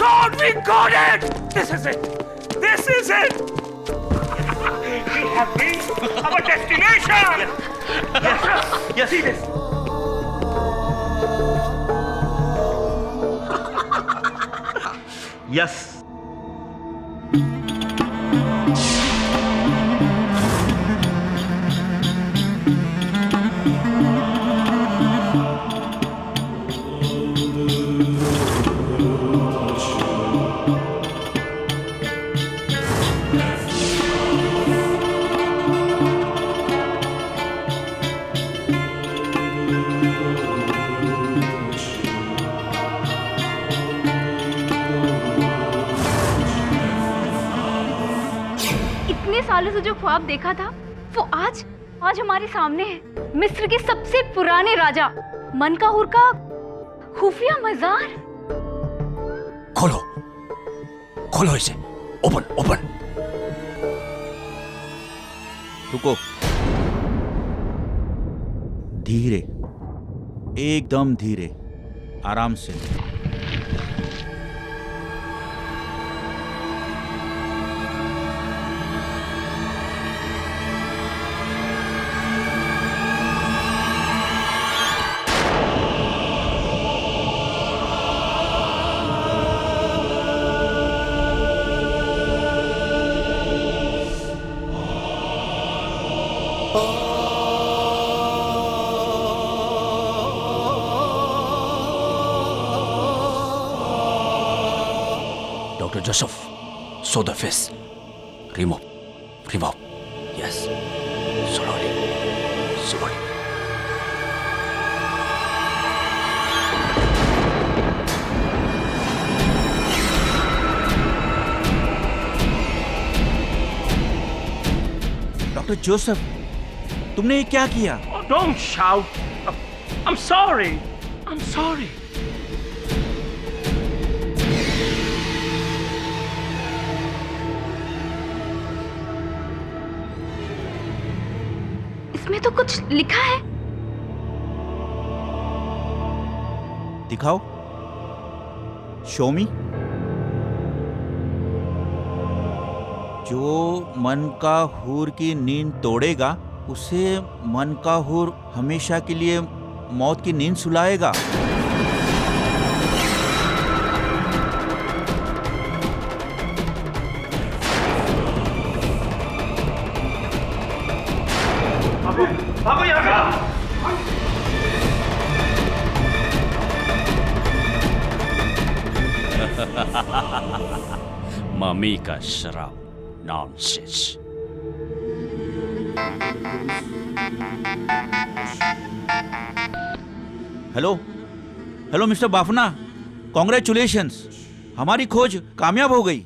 God, we got it! This is it! This is it! We have reached our destination! Yes, yes, see this. Yes. सालों से जो ख्वाब देखा था वो आज हमारे सामने है। मिस्र के सबसे पुराने राजा मनकाहुर का खुफिया मजार। खोलो खोलो इसे, ओपन ओपन। रुको, धीरे, एकदम धीरे, आराम से। Dr. Joseph, sew the face. Remove. Yes. Slowly. Dr. Joseph, तुमने ये क्या किया? Oh, don't shout. I'm sorry. इसमें तो कुछ लिखा है। दिखाओ, शो मी। जो मनकाहुर की नींद तोड़ेगा उसे मनकाहुर हमेशा के लिए मौत की नींद सुलाएगा। भागो यहाँ से। मम्मी का शराब, nonsense. Hello mister Bafna, congratulations, हमारी खोज कामयाब हो गई।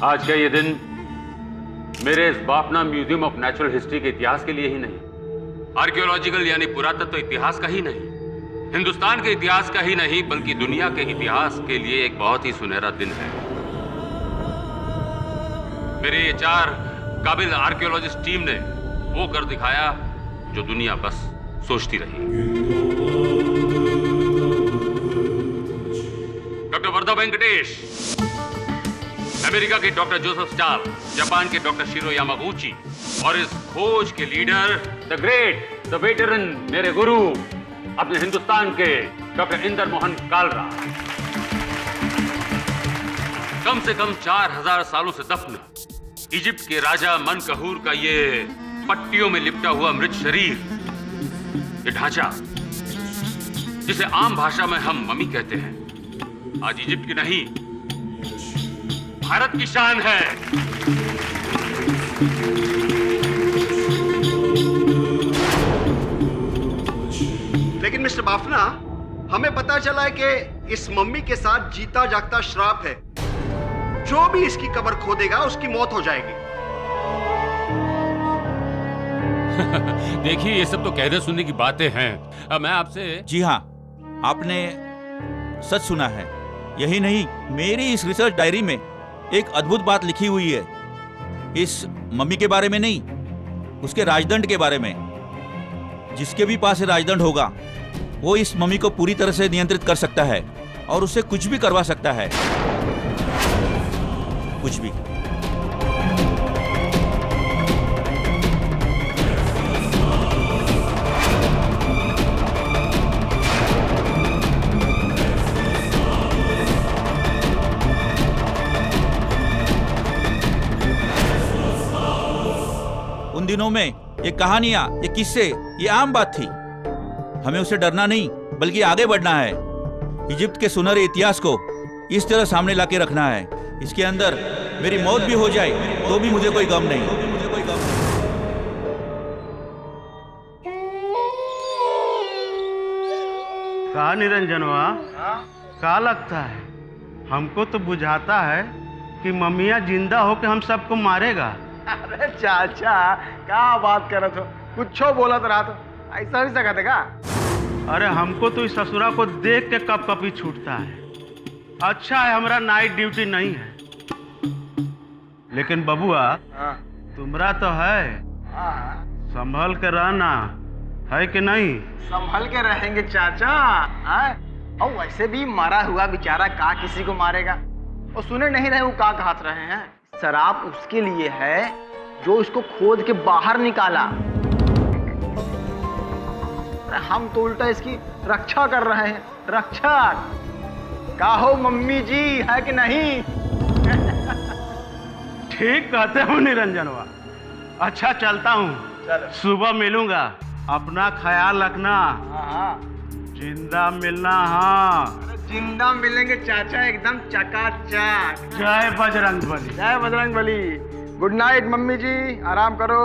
आज का ये दिन मेरे इस Bafna museum of natural history के इतिहास के लिए ही नहीं, आर्कियोलॉजिकल यानी पुरातत्व इतिहास का ही नहीं, हिंदुस्तान के इतिहास का ही नहीं, बल्कि दुनिया के इतिहास के लिए एक बहुत ही सुनहरा दिन है। मेरे ये 4 काबिल आर्कियोलॉजिस्ट टीम ने वो कर दिखाया जो दुनिया बस सोचती रही। डॉक्टर वर्धा वेंकटेश, अमेरिका के डॉक्टर जोसेफ स्टाल, जापान के डॉक्टर शिरो यामागुची और इस खोज के leader the great, the veteran, मेरे गुरु, अपने हिंदुस्तान के डॉक्टर इंदर मोहन कालरा। कम से कम 4000 सालों से दफन इजिप्ट के राजा मनकहूर का ये पट्टियों में लिपटा हुआ मृत शरीर, ये ढांचा जिसे आम भाषा में हम मम्मी कहते हैं, आज इजिप्ट की नहीं भारत की शान है। लेकिन मिस्टर बाफना, हमें पता चला है कि इस मम्मी के साथ जीता जागता श्राप है। जो भी इसकी कब्र खोदेगा उसकी मौत हो जाएगी। देखिए, ये सब तो कहने सुनने की बातें हैं। अब मैं आपसे जी हाँ, आपने सच सुना है। यही नहीं, मेरी इस रिसर्च डायरी में एक अद्भुत बात लिखी हुई है। इस मम्मी के बारे में नहीं, उसके राजदंड के बारे में। जिसके भी पास राजदंड होगा वो इस मम्मी को पूरी तरह से नियंत्रित कर सकता है और उससे कुछ भी करवा सकता है, कुछ भी। उन दिनों में ये कहानियां, ये किस्से, ये आम बात थी। हमें उससे डरना नहीं बल्कि आगे बढ़ना है। इजिप्ट के सुनहरे इतिहास को इस तरह सामने लाके रखना है। इसके अंदर मेरी मौत भी हो जाए तो भी मुझे कोई गम नहीं। का निरंजनवा, का लगता है? हमको तो बुझाता है कि मम्मिया जिंदा होके हम सबको मारेगा। अरे चाचा, क्या बात कर रहे हो? कुछो बोला तो रहा तो ऐसा भी सकते का? अरे हमको तो इस ससुरा को देख के कप कपी छूटता है। अच्छा है हमारा नाइट ड्यूटी नहीं है, लेकिन बबुआ तुम्हारा तो है। संभल के रहना है कि नहीं? संभल के रहेंगे चाचा। और वैसे भी मरा हुआ बेचारा का किसी को मारेगा? और सुने नहीं रहे वो का कहत रहे हैं? शराब उसके लिए है जो इसको खोद के बाहर निकाला। हम तो उल्टा इसकी रक्षा कर रहे हैं। रक्षा का हो मम्मी जी, है कि नहीं? ठीक कहते हो निरंजनवा। अच्छा चलता हूँ, सुबह मिलूंगा। अपना ख्याल रखना। जिंदा मिलना। हाँ, जिंदा मिलेंगे चाचा, एकदम चकाचक। जय बजरंगबली। जय बजरंगबली। गुड नाइट मम्मी जी, आराम करो।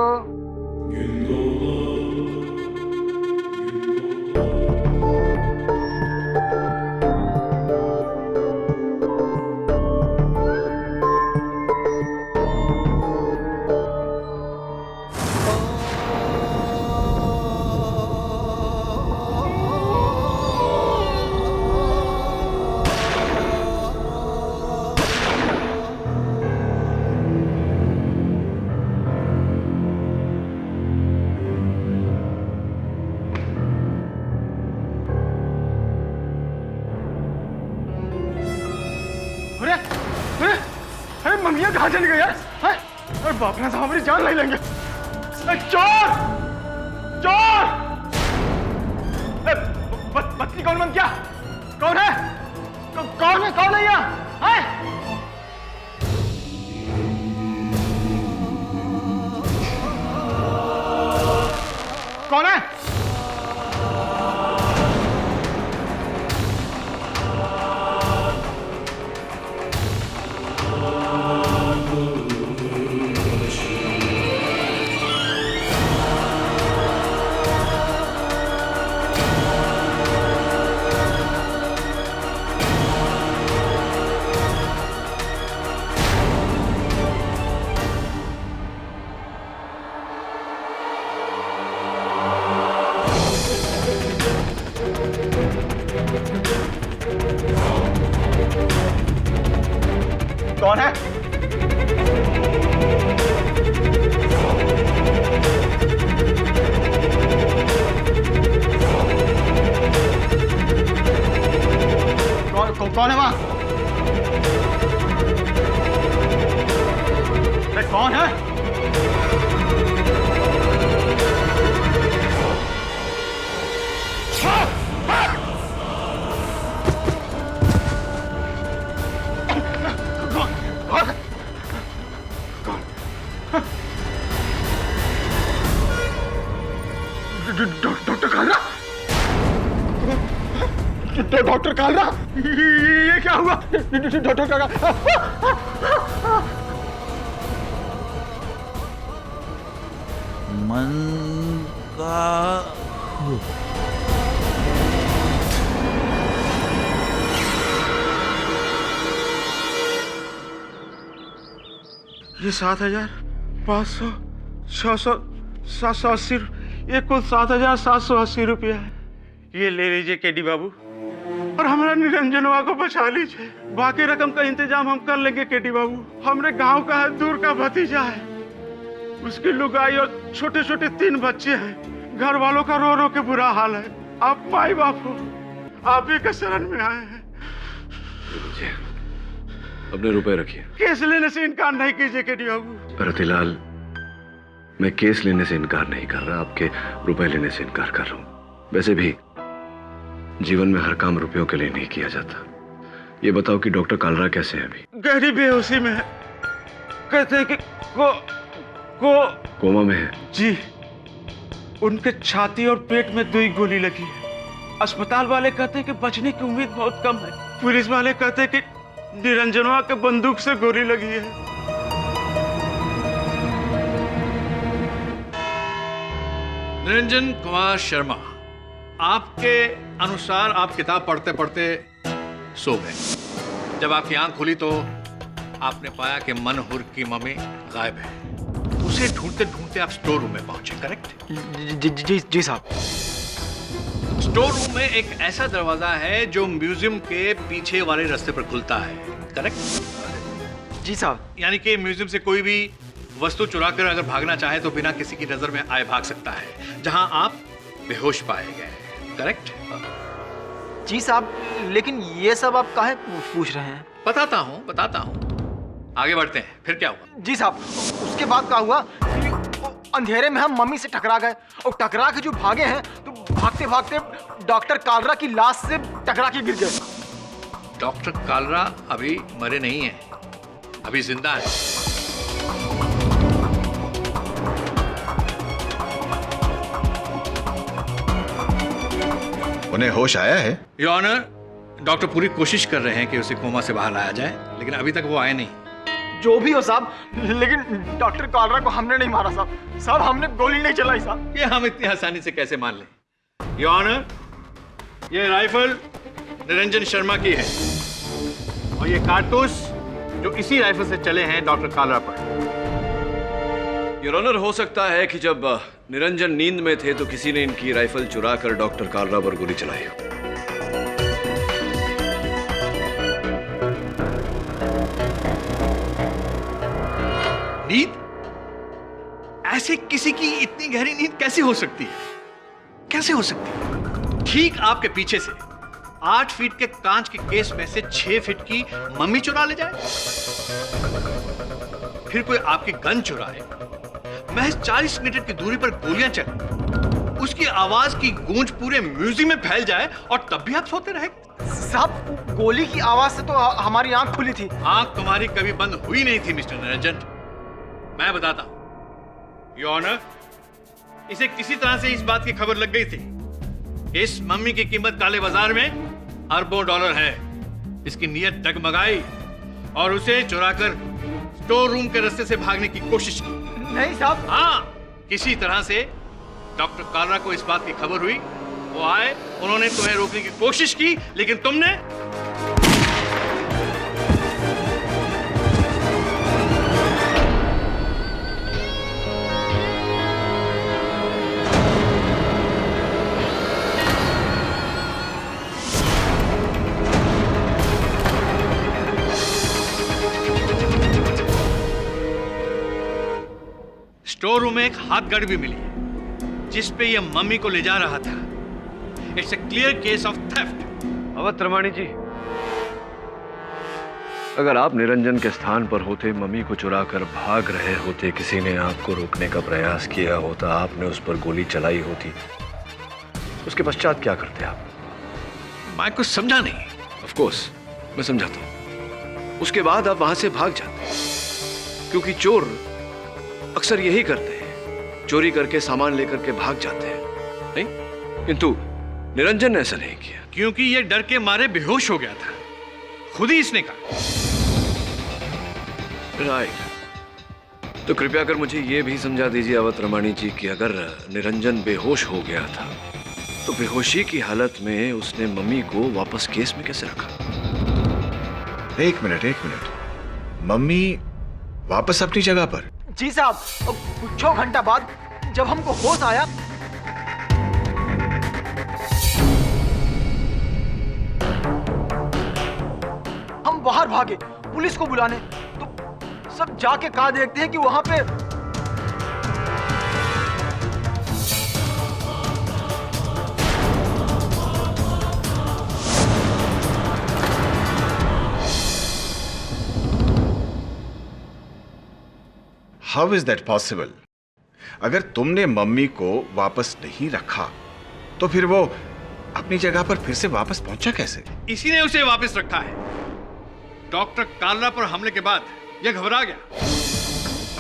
मम्मिया कहाँ चली गई यार? अरे बाप रे, साहब हमारी जान ले लेंगे। चोर! चोर! बत्ती कौन बंद किया? कौन है? कौन है? कौन है यहाँ? कौन है? कौन है? कौन है वहां? कौन है? डॉक्टर कालरा? डॉक्टर कालरा, ये क्या हुआ? डॉक्टर कालरा, मन का ये 7,500, 600, 780, ये कुल 7,780 रुपया है। ये ले लीजिए केडी बाबू, और हमारा निरंजनवा को बचा लीजिए। बाकी रकम का इंतजाम हम कर लेंगे केडी बाबू। हमरे गांव का है, दूर का भतीजा है, उसकी लुगाई और छोटे छोटे 3 बच्चे हैं। घर वालों का रो रो के बुरा हाल है। आप माई बाप हो, आप ही के शरण में आए हैं। अपने रुपए रखिए। केस लेने से इनकार नहीं कीजिए केडी बाबू। रतिलाल, मैं केस लेने से इनकार नहीं कर रहा, आपके रुपए लेने से इनकार कर रहा हूँ। वैसे भी जीवन में हर काम रुपयों के लिए नहीं किया जाता। ये बताओ कि डॉक्टर कालरा कैसे है अभी? गहरी बेहोशी में है, कहते हैं कि कोमा में है। जी, उनके छाती और पेट में 2 गोली लगी है। अस्पताल वाले कहते हैं कि बचने की उम्मीद बहुत कम है। पुलिस वाले कहते हैं कि निरंजनवा के बंदूक से गोली लगी है। निरंजन कुमार शर्मा, आपके अनुसार आप किताब पढ़ते पढ़ते सो गए। जब आपकी आंख खुली तो आपने पाया कि मनहूर की मम्मी गायब है। उसे ढूंढते ढूंढते आप स्टोर रूम में पहुंचे, करेक्ट? जी साहब। स्टोर रूम में एक ऐसा दरवाजा है जो म्यूजियम के पीछे वाले रास्ते पर खुलता है, करेक्ट? जी साहब। यानी कि म्यूजियम से कोई भी वस्तु चुरा कर अगर भागना चाहे तो बिना किसी की नजर में आए भाग सकता है, जहां आप बेहोश पाए गए, करेक्ट? जी साहब, लेकिन ये सब आप काहे पूछ रहे हैं? बताता हूं। आगे बढ़ते हैं, फिर क्या हुआ? जी साहब, उसके बाद क्या हुआ कि अंधेरे में हम मम्मी से टकरा गए, और टकरा के जो भागे हैं तो भागते भागते डॉक्टर कालरा की लाश से टकरा के गिर गए। डॉक्टर कालरा अभी मरे नहीं हैं, अभी जिंदा है। उन्हें होश आया है? योर ऑनर, डॉक्टर पूरी कोशिश कर रहे हैं कि उसे कोमा से बाहर लाया जाए, लेकिन अभी तक वो आए नहीं। जो भी हो साहब, लेकिन डॉक्टर कालरा को हमने नहीं मारा साहब। साहब, हमने गोली नहीं चलाई साहब। ये हम इतनी आसानी से कैसे मान लें? योर ऑनर, ये राइफल निरंजन शर्मा की है, और ये कारतूस जो इसी राइफल से चले हैं डॉक्टर कालरा पर। योर ऑनर, हो सकता है कि जब निरंजन नींद में थे तो किसी ने इनकी राइफल चुरा कर डॉक्टर कालरा पर गोली चलाई हो। नींद? ऐसे किसी की इतनी गहरी नींद कैसे हो सकती है? कैसे हो सकती है? ठीक आपके पीछे से 8 फीट के कांच के केस में से 6 फीट की मम्मी चुरा ले जाए, फिर कोई आपकी गन चुराए, महज 40 मीटर की दूरी पर गोलियां चले, उसकी आवाज की गूंज पूरे म्यूजियम में फैल जाए, और तब भी आप सोते रहे? साहब, गोली की आवाज से तो हमारी आंख खुली थी। आंख तुम्हारी कभी बंद हुई नहीं थी मिस्टर निरंजन। मैं बताता हूं, योर ऑनर, इसे किसी तरह से इस बात की खबर लग गई थी। इस मम्मी की कीमत काले बाजार में अरबों डॉलर है। इसकी नीयत डगमगाई और उसे चुराकर स्टोर रूम के रास्ते से भागने की कोशिश की। नहीं साहब। हाँ, किसी तरह से डॉक्टर कालरा को इस बात की खबर हुई, वो आए, उन्होंने तुम्हें रोकने की कोशिश की, लेकिन तुमने स्टोर रूम में एक हाथ गड़ भी मिली है, जिस पे यह मम्मी को ले जा रहा था। It's a clear case of theft. Awadh Ramani ji, अगर आप निरंजन के स्थान पर होते, मम्मी को चुरा कर भाग रहे होते, किसी ने आपको रोकने का प्रयास किया होता, आपने उस पर गोली चलाई होती, उसके पश्चात क्या करते आप? मैं कुछ समझा नहीं। ऑफ कोर्स मैं समझाता हूं। उसके बाद आप वहां से भाग जाते, क्योंकि चोर अक्सर यही करते हैं, चोरी करके सामान लेकर के भाग जाते हैं, नहीं? किंतु निरंजन ने ऐसा नहीं किया, क्योंकि यह डर के मारे बेहोश हो गया था, खुद ही इसने कहा। राइट। तो कृपया कर मुझे यह भी समझा दीजिए अवध रमानी जी कि अगर निरंजन बेहोश हो गया था तो बेहोशी की हालत में उसने मम्मी को वापस केस में कैसे रखा? एक मिनट। मम्मी वापस अपनी जगह पर? जी साहब, कुछ घंटा बाद जब हमको होश आया, हम बाहर भागे पुलिस को बुलाने, तो सब जाके कहा देखते हैं कि वहां पे हाउ इज दैट पॉसिबल? अगर तुमने मम्मी को वापस नहीं रखा तो फिर वो अपनी जगह पर फिर से वापस पहुंचा कैसे? इसी ने उसे वापस रखा है। डॉक्टर कालरा पर हमले के बाद यह घबरा गया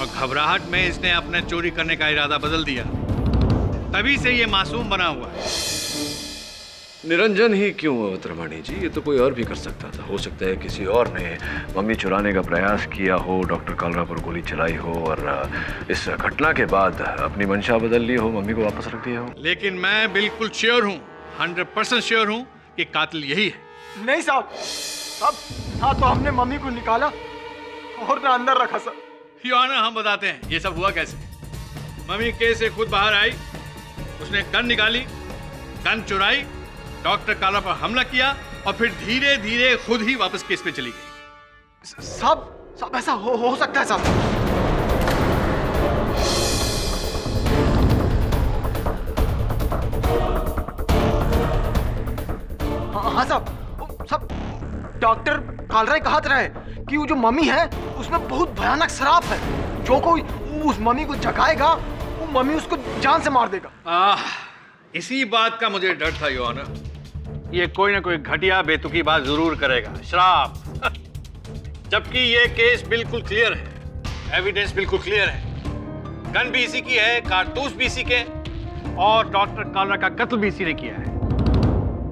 और घबराहट में इसने अपना चोरी करने का इरादा बदल दिया। तभी से यह मासूम बना हुआ है। निरंजन ही क्यों अवतरवाणी जी? ये तो कोई और भी कर सकता था। हो सकता है किसी और ने मम्मी चुराने का प्रयास किया हो, डॉक्टर कालरा पर गोली चलाई हो और इस घटना के बाद अपनी मंशा बदल ली हो, मम्मी को वापस रख दिया हो। लेकिन मैं बिल्कुल श्योर हूँ, 100% श्योर हूँ कि कातिल यही है। नहीं साहब, हाँ तो हमने मम्मी को निकाला और ना अंदर रखा सर। योर, हम बताते हैं ये सब हुआ कैसे। मम्मी केस से खुद बाहर आई, उसने गन निकाली, गन चुराई, डॉक्टर कालरा पर हमला किया और फिर धीरे धीरे खुद ही वापस केस पे चली गई। सब ऐसा हो सकता है साहब? हाँ साहब, सब डॉक्टर कालरा कहा रहे कि वो जो मम्मी है उसमें बहुत भयानक श्राप है। जो कोई उस मम्मी को जगाएगा वो मम्मी उसको जान से मार देगा। इसी बात का मुझे डर था योर ऑनर। ये कोई ना कोई घटिया बेतुकी बात जरूर करेगा, श्राप। जबकि ये केस बिल्कुल क्लियर है, एविडेंस बिल्कुल क्लियर है। गन भी इसी की है, कारतूस भी इसी के, और डॉक्टर कालरा का कत्ल भी इसी ने किया है।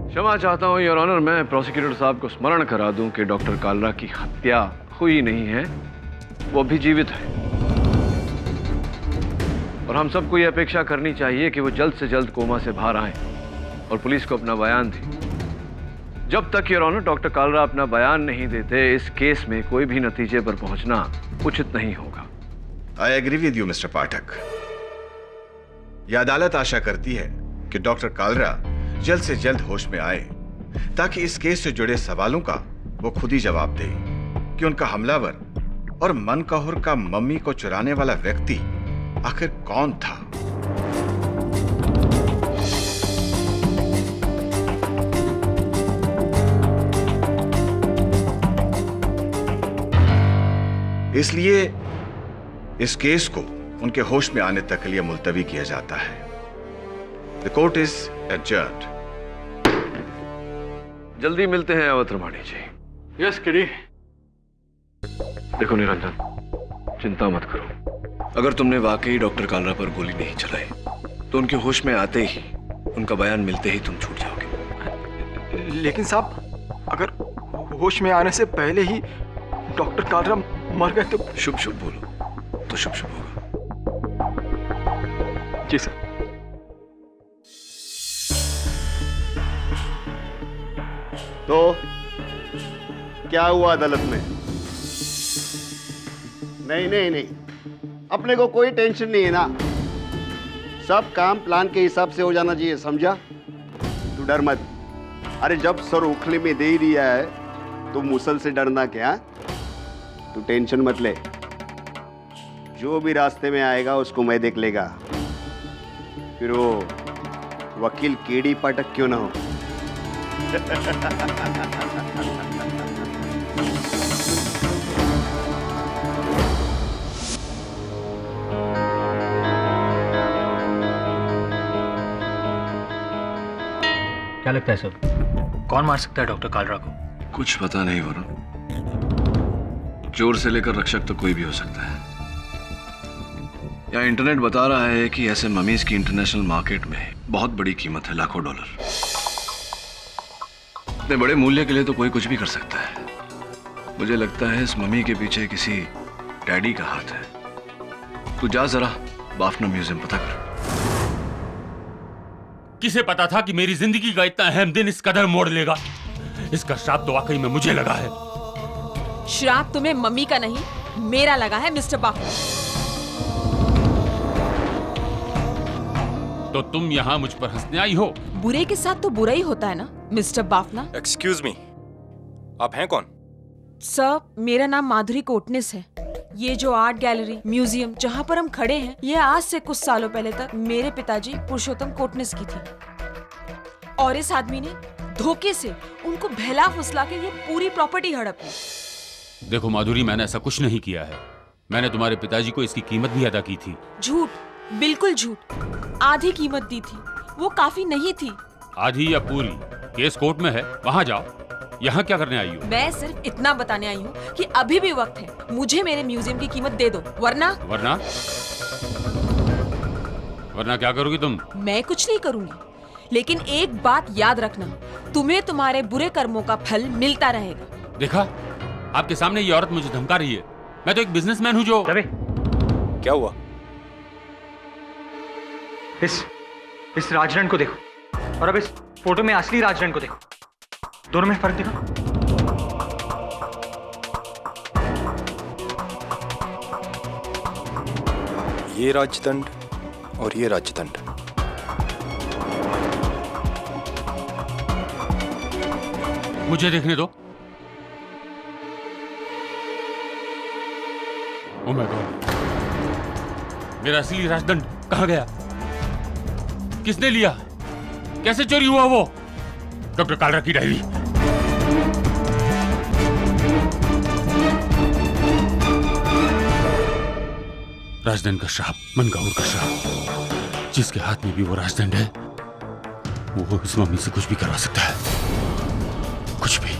क्षमा चाहता हूँ योर ऑनर, मैं प्रोसिक्यूटर साहब को स्मरण करा दूं कि डॉक्टर कालरा की हत्या हुई नहीं है, वो भी जीवित है। और हम सबको ये अपेक्षा करनी चाहिए कि वो जल्द से जल्द कोमा से बाहर आए और पुलिस को अपना बयान दें। जब तक योर ऑनर डॉक्टर कालरा अपना बयान नहीं देते, इस केस में कोई भी नतीजे पर पहुंचना उचित नहीं होगा। I agree with you mister Pathak. यह अदालत आशा करती है कि डॉक्टर कालरा जल्द से जल्द होश में आए ताकि इस केस से जुड़े सवालों का वो खुद ही जवाब दे कि उनका हमलावर और मनकहुर का मम्मी को चुराने वाला व्यक्ति आखिर कौन था। इसलिए इस केस को उनके होश में आने तक के लिए मुलतवी किया जाता है। The court is adjourned. जल्दी मिलते हैं अवतरवाणी जी। यस किरी। देखो निरंजन, चिंता मत करो। अगर तुमने वाकई डॉक्टर कालरा पर गोली नहीं चलाई तो उनके होश में आते ही, उनका बयान मिलते ही तुम छूट जाओगे। लेकिन साहब, अगर होश में आने से पहले ही डॉक्टर कालरा मर गए तो? शुभ शुभ बोलो तो शुभ शुभ होगा। जी सर। तो क्या हुआ अदालत में? नहीं, अपने को कोई टेंशन नहीं है ना। सब काम प्लान के हिसाब से हो जाना चाहिए, समझा? तू डर मत। अरे जब सर उखले में दे ही दिया है तो मुसल से डरना क्या? तू टेंशन मत ले, जो भी रास्ते में आएगा उसको मैं देख लेगा। फिर वो वकील केडी पाठक क्यों ना हो। क्या लगता है सर, कौन मार सकता है डॉक्टर कालरा को? कुछ पता नहीं वरुण, चोर से लेकर रक्षक तो कोई भी हो सकता है। यहाँ इंटरनेट बता रहा है कि ऐसे ममीज की इंटरनेशनल मार्केट में बहुत बड़ी कीमत है, लाखों डॉलर। इतने बड़े मूल्य के लिए तो कोई कुछ भी कर सकता है। मुझे लगता है इस ममी के पीछे किसी डैडी का हाथ है। तू जा जरा बाफना म्यूजियम पता कर। किसे पता था कि मेरी जिंदगी का इतना अहम दिन इस कदर मोड़ लेगा। इसका श्राप तो वाकई में मुझे लगा है। श्राप तुम्हें मम्मी का नहीं मेरा लगा है मिस्टर बाफना। तो तुम यहाँ मुझ पर हंसने आई हो? बुरे के साथ तो बुरा ही होता है ना मिस्टर बाफना। एक्सक्यूज मी, आप हैं कौन? सर, मेरा नाम माधुरी कोटनिस है। ये जो आर्ट गैलरी म्यूजियम जहाँ पर हम खड़े हैं, ये आज से कुछ सालों पहले तक मेरे पिताजी पुरुषोत्तम कोटनिस की थी, और इस आदमी ने धोखे से उनको बहला फुसला के ये पूरी प्रॉपर्टी हड़प ली। देखो माधुरी, मैंने ऐसा कुछ नहीं किया है। मैंने तुम्हारे पिताजी को इसकी कीमत भी अदा की थी। झूठ, बिल्कुल झूठ। आधी कीमत दी थी, वो काफी नहीं थी। आधी या पूरी? केस कोर्ट में है, वहां जाओ। यहाँ क्या करने आई हो? मैं सिर्फ इतना बताने आई हूँ कि अभी भी वक्त है, मुझे मेरे म्यूजियम की कीमत दे दो, वरना क्या करोगी तुम? मैं कुछ नहीं करूंगी, लेकिन एक बात याद रखना, तुम्हें तुम्हारे बुरे कर्मों का फल मिलता रहेगा। देखा, आपके सामने ये औरत मुझे धमका रही है। मैं तो एक बिजनेसमैन हूँ जो। क्या हुआ? इस राजदंड को देखो और अब इस फोटो में असली राजदंड को देखो, दोनों में फर्क देखो। ये राजदंड और ये राजदंड, मुझे देखने दो। ओह माय गॉड, मेरा असली राजदंड कहाँ गया? किसने लिया? कैसे चोरी हुआ वो? डॉक्टर कालरा की डायरी। राजदंड का श्राप, मनकाहुर का श्राप। जिसके हाथ में भी वो राजदंड है, वो इस मम्मी से कुछ भी करवा सकता है, कुछ भी।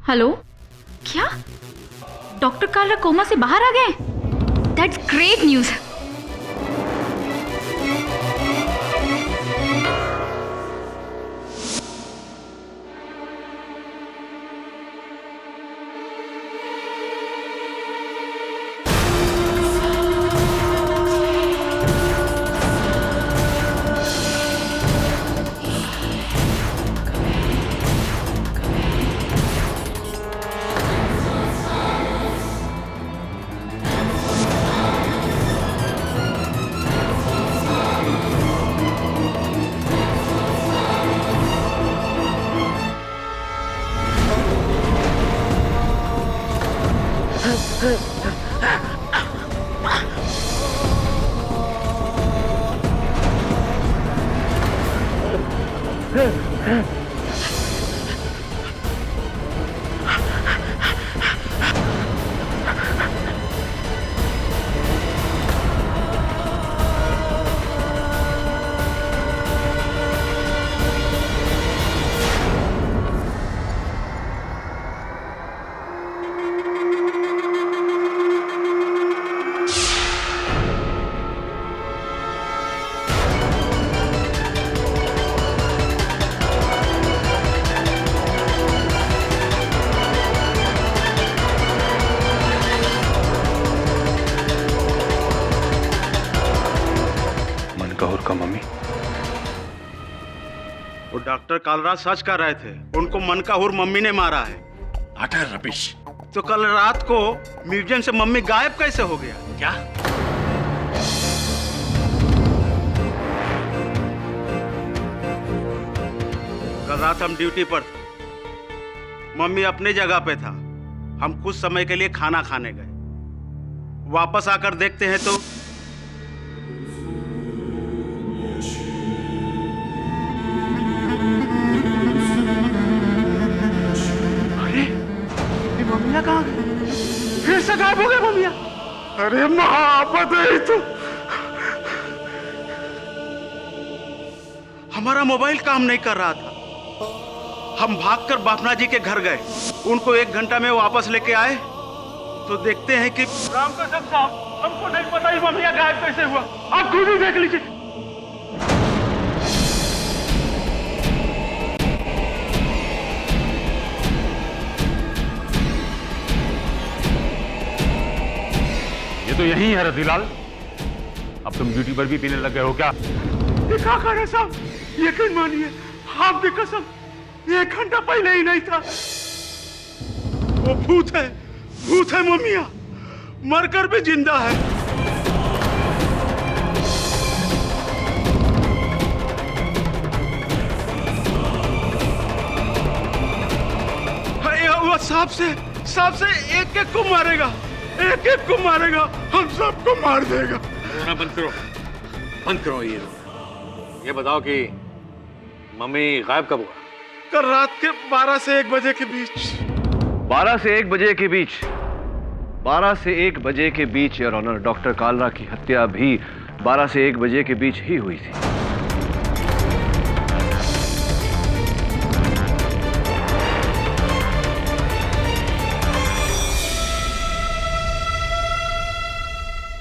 हेलो, क्या डॉक्टर कालरा कोमा से बाहर आ गए? That's great news. Doctor Kalra सच कर रहे थे, उनको मनकाहुर मम्मी ने मारा है। Utter rubbish. तो कल रात को म्यूजियम से मम्मी गायब कैसे हो गया? क्या? कल रात हम ड्यूटी पर थे, मम्मी अपनी जगह पे था। हम कुछ समय के लिए खाना खाने गए, वापस आकर देखते हैं तो मम्मिया कहाँ गई? फिर से गायब हो गए मम्मिया। अरे महाआफत है तो। हमारा मोबाइल काम नहीं कर रहा था। हम भागकर बापना जी के घर गए, उनको 1 घंटा में वापस लेके आए तो देखते हैं कि राम कसम साहब, हमको नहीं पता ये मम्मिया गायब कैसे हुआ। आप खुद ही देख लीजिए। ये तो यही है रतीलाल। अब तुम ड्यूटी पर भी पीने लग गए हो क्या? क्या कर रहे साहब? यकीन मानिए, आपकी कसम, 1 घंटा पहले ही नहीं था। वो भूत है मम्मिया, मरकर भी जिंदा है। वो सांप से एक को मारेगा, एक को मारेगा, हम सबको मार देगा। रोना बंद करो ये बताओ कि मम्मी गायब कब हुआ? कल रात के 12 से 1 बजे के बीच। 12 से 1 बजे के बीच? 12 से 1 बजे के बीच योर ऑनर, डॉक्टर कालरा की हत्या भी 12 से 1 बजे के बीच ही हुई थी।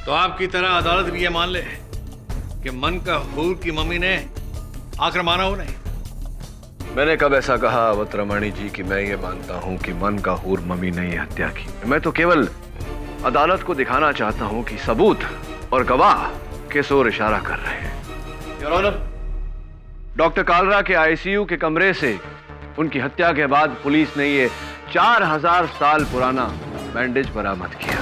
तो आपकी तरह अदालत भी ये मान ले कि मनकाहूर की मम्मी ने आकर मारा हो नहीं? मैंने कब ऐसा कहा अवतरमणि जी कि मैं ये मानता हूं कि मनकाहूर मम्मी ने ये हत्या की? मैं तो केवल अदालत को दिखाना चाहता हूं कि सबूत और गवाह किस ओर इशारा कर रहे हैं। योर ऑनर, डॉक्टर कालरा के आईसीयू के कमरे से उनकी हत्या के बाद पुलिस ने ये 4000 साल पुराना बैंडेज बरामद किया।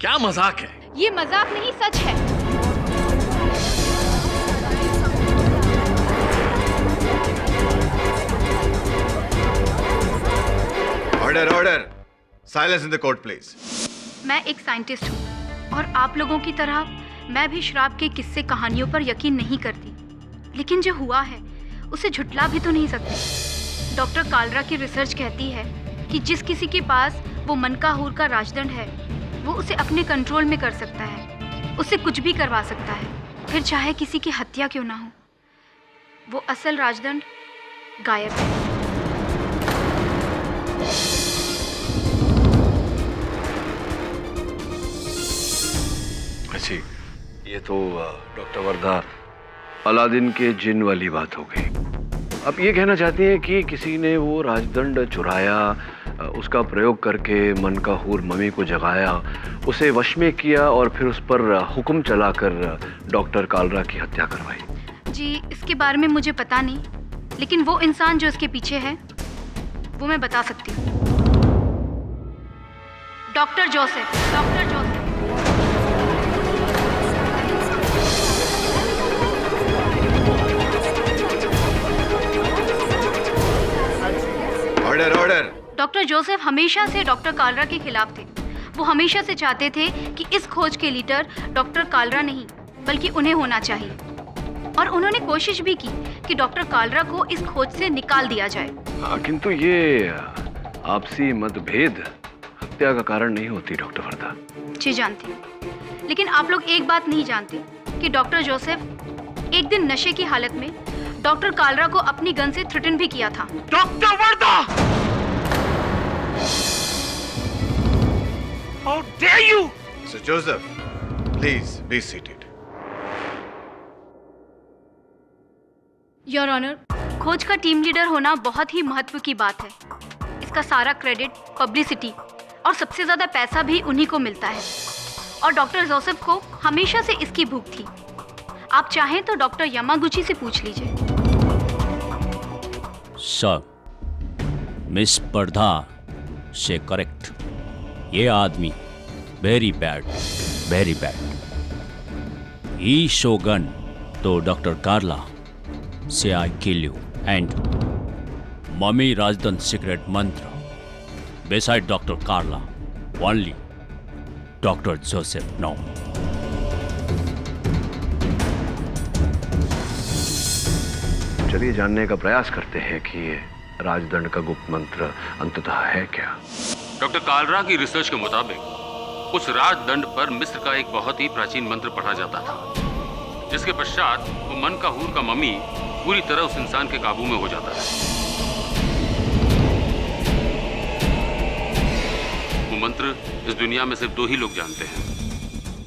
क्या मजाक है? ये मजाक नहीं, सच है। Order, silence in the court please. मैं एक साइंटिस्ट हूँ और आप लोगों की तरह मैं भी शराब के किस्से कहानियों पर यकीन नहीं करती, लेकिन जो हुआ है उसे झुटला भी तो नहीं सकती। डॉक्टर कालरा की रिसर्च कहती है कि जिस किसी के पास वो मनकाहूर का राजदंड है, वो उसे अपने कंट्रोल में कर सकता है, उससे कुछ भी करवा सकता है, फिर चाहे किसी की हत्या क्यों ना हो। वो असल राजदंड गायब है। अच्छी, ये तो डॉक्टर वर्धा अलादीन के जिन वाली बात हो गई। अब ये कहना चाहती हैं कि किसी ने वो राजदंड चुराया, उसका प्रयोग करके मनकाहूर मम्मी को जगाया, उसे वश में किया और फिर उस पर हुक्म चलाकर डॉक्टर कालरा की हत्या करवाई। जी, इसके बारे में मुझे पता नहीं, लेकिन वो इंसान जो इसके पीछे है वो मैं बता सकती हूँ। Doctor Joseph. Order. Doctor Joseph हमेशा से डॉक्टर कालरा के खिलाफ थे। वो हमेशा से चाहते थे कि इस खोज के लीडर डॉक्टर कालरा नहीं बल्कि उन्हें होना चाहिए, और उन्होंने कोशिश भी की कि डॉक्टर कालरा को इस खोज से निकाल दिया जाए। किंतु ये आपसी मतभेद हत्या का कारण नहीं होती डॉक्टर वर्धा। जी जानती हूँ, लेकिन आप लोग एक बात नहीं जानते कि डॉक्टर जोसेफ एक दिन नशे की हालत में डॉक्टर कालरा को अपनी गन से थ्रेटन भी किया था। Doctor Vardha! How dare you! Sir Joseph, please be seated. Your honour, खोज का टीम लीडर होना बहुत ही महत्व की बात है। इसका सारा क्रेडिट, पब्लिसिटी और सबसे ज्यादा पैसा भी उन्हीं को मिलता है, और डॉक्टर जोसेफ को हमेशा से इसकी भूख थी। आप चाहें तो डॉक्टर यामागुची से पूछ लीजिए। सर, मिस पर्धा से करेक्ट। ये आदमी वेरी बैड। ही शोगन तो डॉक्टर कार्ला से I kill you and mummy राजदंड secret mantra beside Dr. Carla, only Dr. Joseph no. चलिए जानने का प्रयास करते हैं कि ये राजदंड का गुप्त मंत्र अंततः है क्या। डॉक्टर कालरा की रिसर्च के मुताबिक उस राजदंड पर मिस्र का एक बहुत ही प्राचीन मंत्र पढ़ा जाता था, जिसके पश्चात वो मनकाहूर का मम्मी पूरी तरह उस इंसान के काबू में हो जाता है। वो मंत्र इस दुनिया में सिर्फ 2 ही लोग जानते हैं,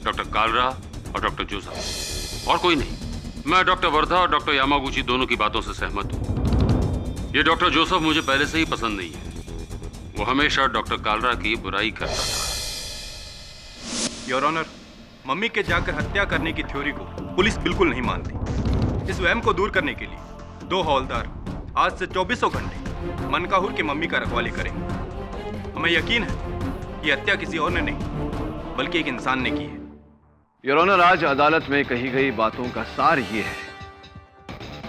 डॉक्टर कालरा और डॉक्टर जोसेफ, और कोई नहीं। मैं डॉक्टर वर्धा और डॉक्टर यामागुची दोनों की बातों से सहमत हूँ। ये डॉक्टर जोसेफ मुझे पहले से ही पसंद नहीं है। वो हमेशा डॉक्टर कालरा की बुराई करता था। योर ऑनर, मम्मी के जाकर हत्या करने की थ्योरी को पुलिस बिल्कुल नहीं मानती। इस वहम को दूर करने के लिए 2 हवलदार आज से 24 घंटे मनकाहूर की मम्मी का रखवाली करेंगे। हमें यकीन है कि हत्या किसी और ने नहीं बल्कि एक इंसान ने की है। योर ऑनर, आज अदालत में कही गई बातों का सार ये है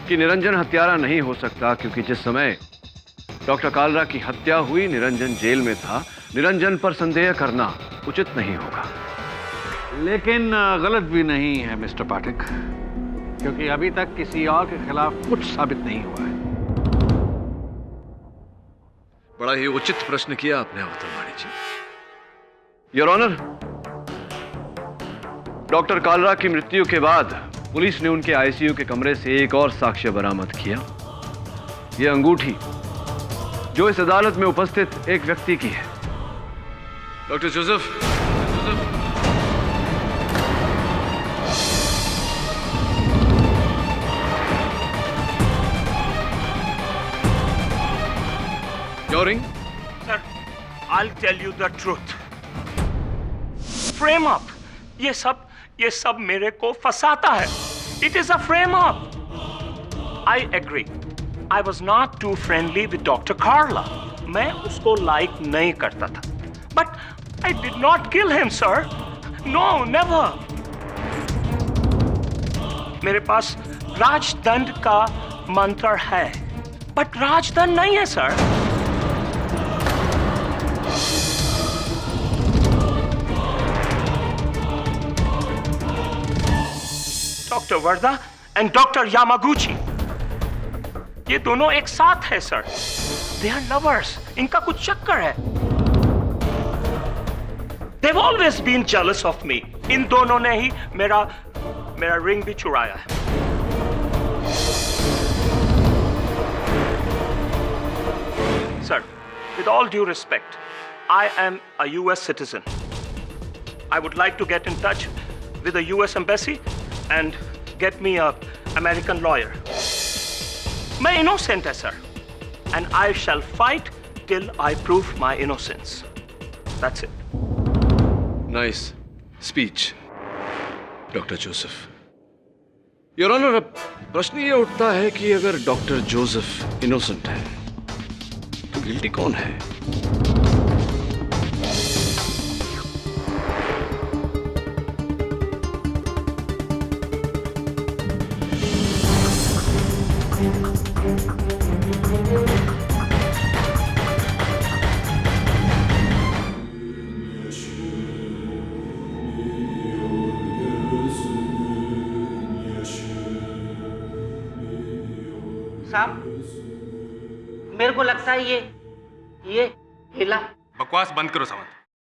कि निरंजन हत्यारा नहीं हो सकता, क्योंकि जिस समय डॉक्टर कालरा की हत्या हुई निरंजन जेल में था। निरंजन पर संदेह करना उचित नहीं होगा। लेकिन गलत भी नहीं है मिस्टर पाठक, क्योंकि अभी तक किसी और के खिलाफ कुछ साबित नहीं हुआ है। बड़ा ही उचित प्रश्न किया आपने अवतरवाणी जी। योर ऑनर, डॉक्टर कालरा की मृत्यु के बाद पुलिस ने उनके आईसीयू के कमरे से एक और साक्ष्य बरामद किया। यह अंगूठी जो इस अदालत में उपस्थित एक व्यक्ति की है। Doctor Joseph, your ring. Sir, I'll tell you the truth. Frame up. ये सब मेरे को फंसाता है. It is a frame up. I agree. I was not too friendly with Dr. Carla. मैं उसको लाइक नहीं करता था. But I did not kill him, sir. No, never. मेरे पास राजदंड का मंत्र है, बट राजदंड नहीं है, sir. Doctor Warda and doctor Yamaguchi, ये दोनों एक साथ है, सर. They are lovers. इनका कुछ चक्कर है. They've always been jealous of me. इन दोनों ने ही मेरा रिंग भी चुराया है. Sir, with all due respect, I am a US citizen. I would like to get in touch with the US embassy and get me a American lawyer. मैं innocent है, sir, and I shall fight till I prove my innocence. That's it. Nice speech doctor Joseph. Your honour, अब प्रश्न ये उठता है कि अगर doctor Joseph innocent है तो गिल्टी कौन है? साहब, मेरे को लगता है ये हिला। बकवास बंद करो सावंत।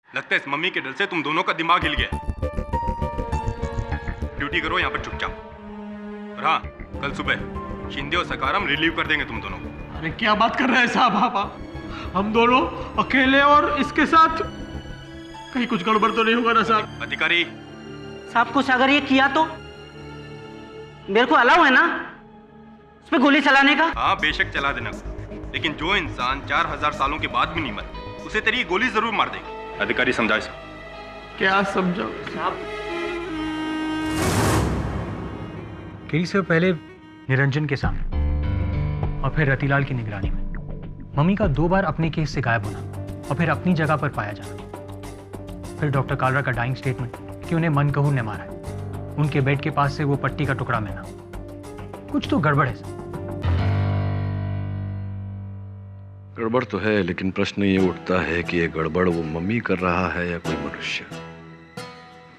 लगता है इस मम्मी के डर से तुम दोनों का दिमाग हिल गया। ड्यूटी करो यहाँ पर चुपचाप। और हाँ, कल सुबह शिंदे और सकारम रिलीव कर देंगे तुम दोनों को। अरे क्या बात कर रहे हैं साहब आप? हम दोनों अकेले और इसके साथ? कहीं कुछ गड़बड़ तो नहीं होगा ना साहब? अधिकारी साहब, कुछ अगर ये किया तो मेरे को अलाउ है ना उसमें गोली चलाने का? हाँ, बेशक चला देना, लेकिन जो इंसान 4000 सालों के बाद भी नहीं मर, उसे तेरी गोली जरूर मार देगी। अधिकारी समझाए साहब। क्या समझाओ साहब? केरी से पहले निरंजन के सामने और फिर रतिलाल की निगरानी में मम्मी का 2 बार अपने केस से गायब होना और फिर अपनी जगह पर पाया जाना, फिर डॉक्टर कालरा का डाइंग स्टेटमेंट कि उन्हें मनकहूर ने मारा है, उनके बेड के पास से वो पट्टी का टुकड़ा मिलना, कुछ तो गड़बड़ है। गड़बड़ तो है, लेकिन प्रश्न ये उठता है कि ये गड़बड़ वो मम्मी कर रहा है या कोई मनुष्य।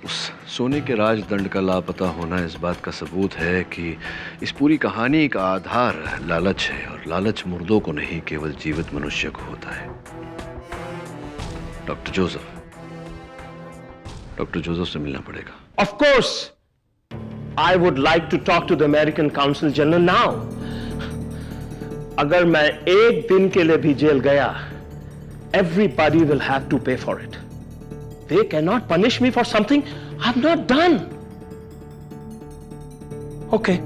उस सोने के राजदंड का लापता होना इस बात का सबूत है कि इस पूरी कहानी का आधार लालच है, और लालच मुर्दों को नहीं केवल जीवित मनुष्य को होता है। डॉक्टर जोसेफ से मिलना पड़ेगा। Of course, I would like to talk to the American Consul General now. अगर मैं एक दिन के लिए भी जेल गया, everybody will have to pay for it. They cannot punish me for something I've not done. Okay.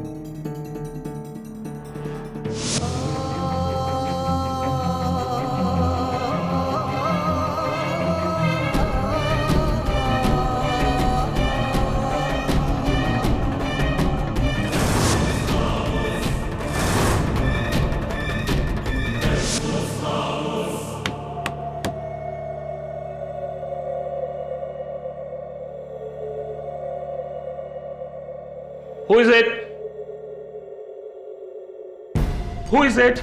Who is it? Who is it?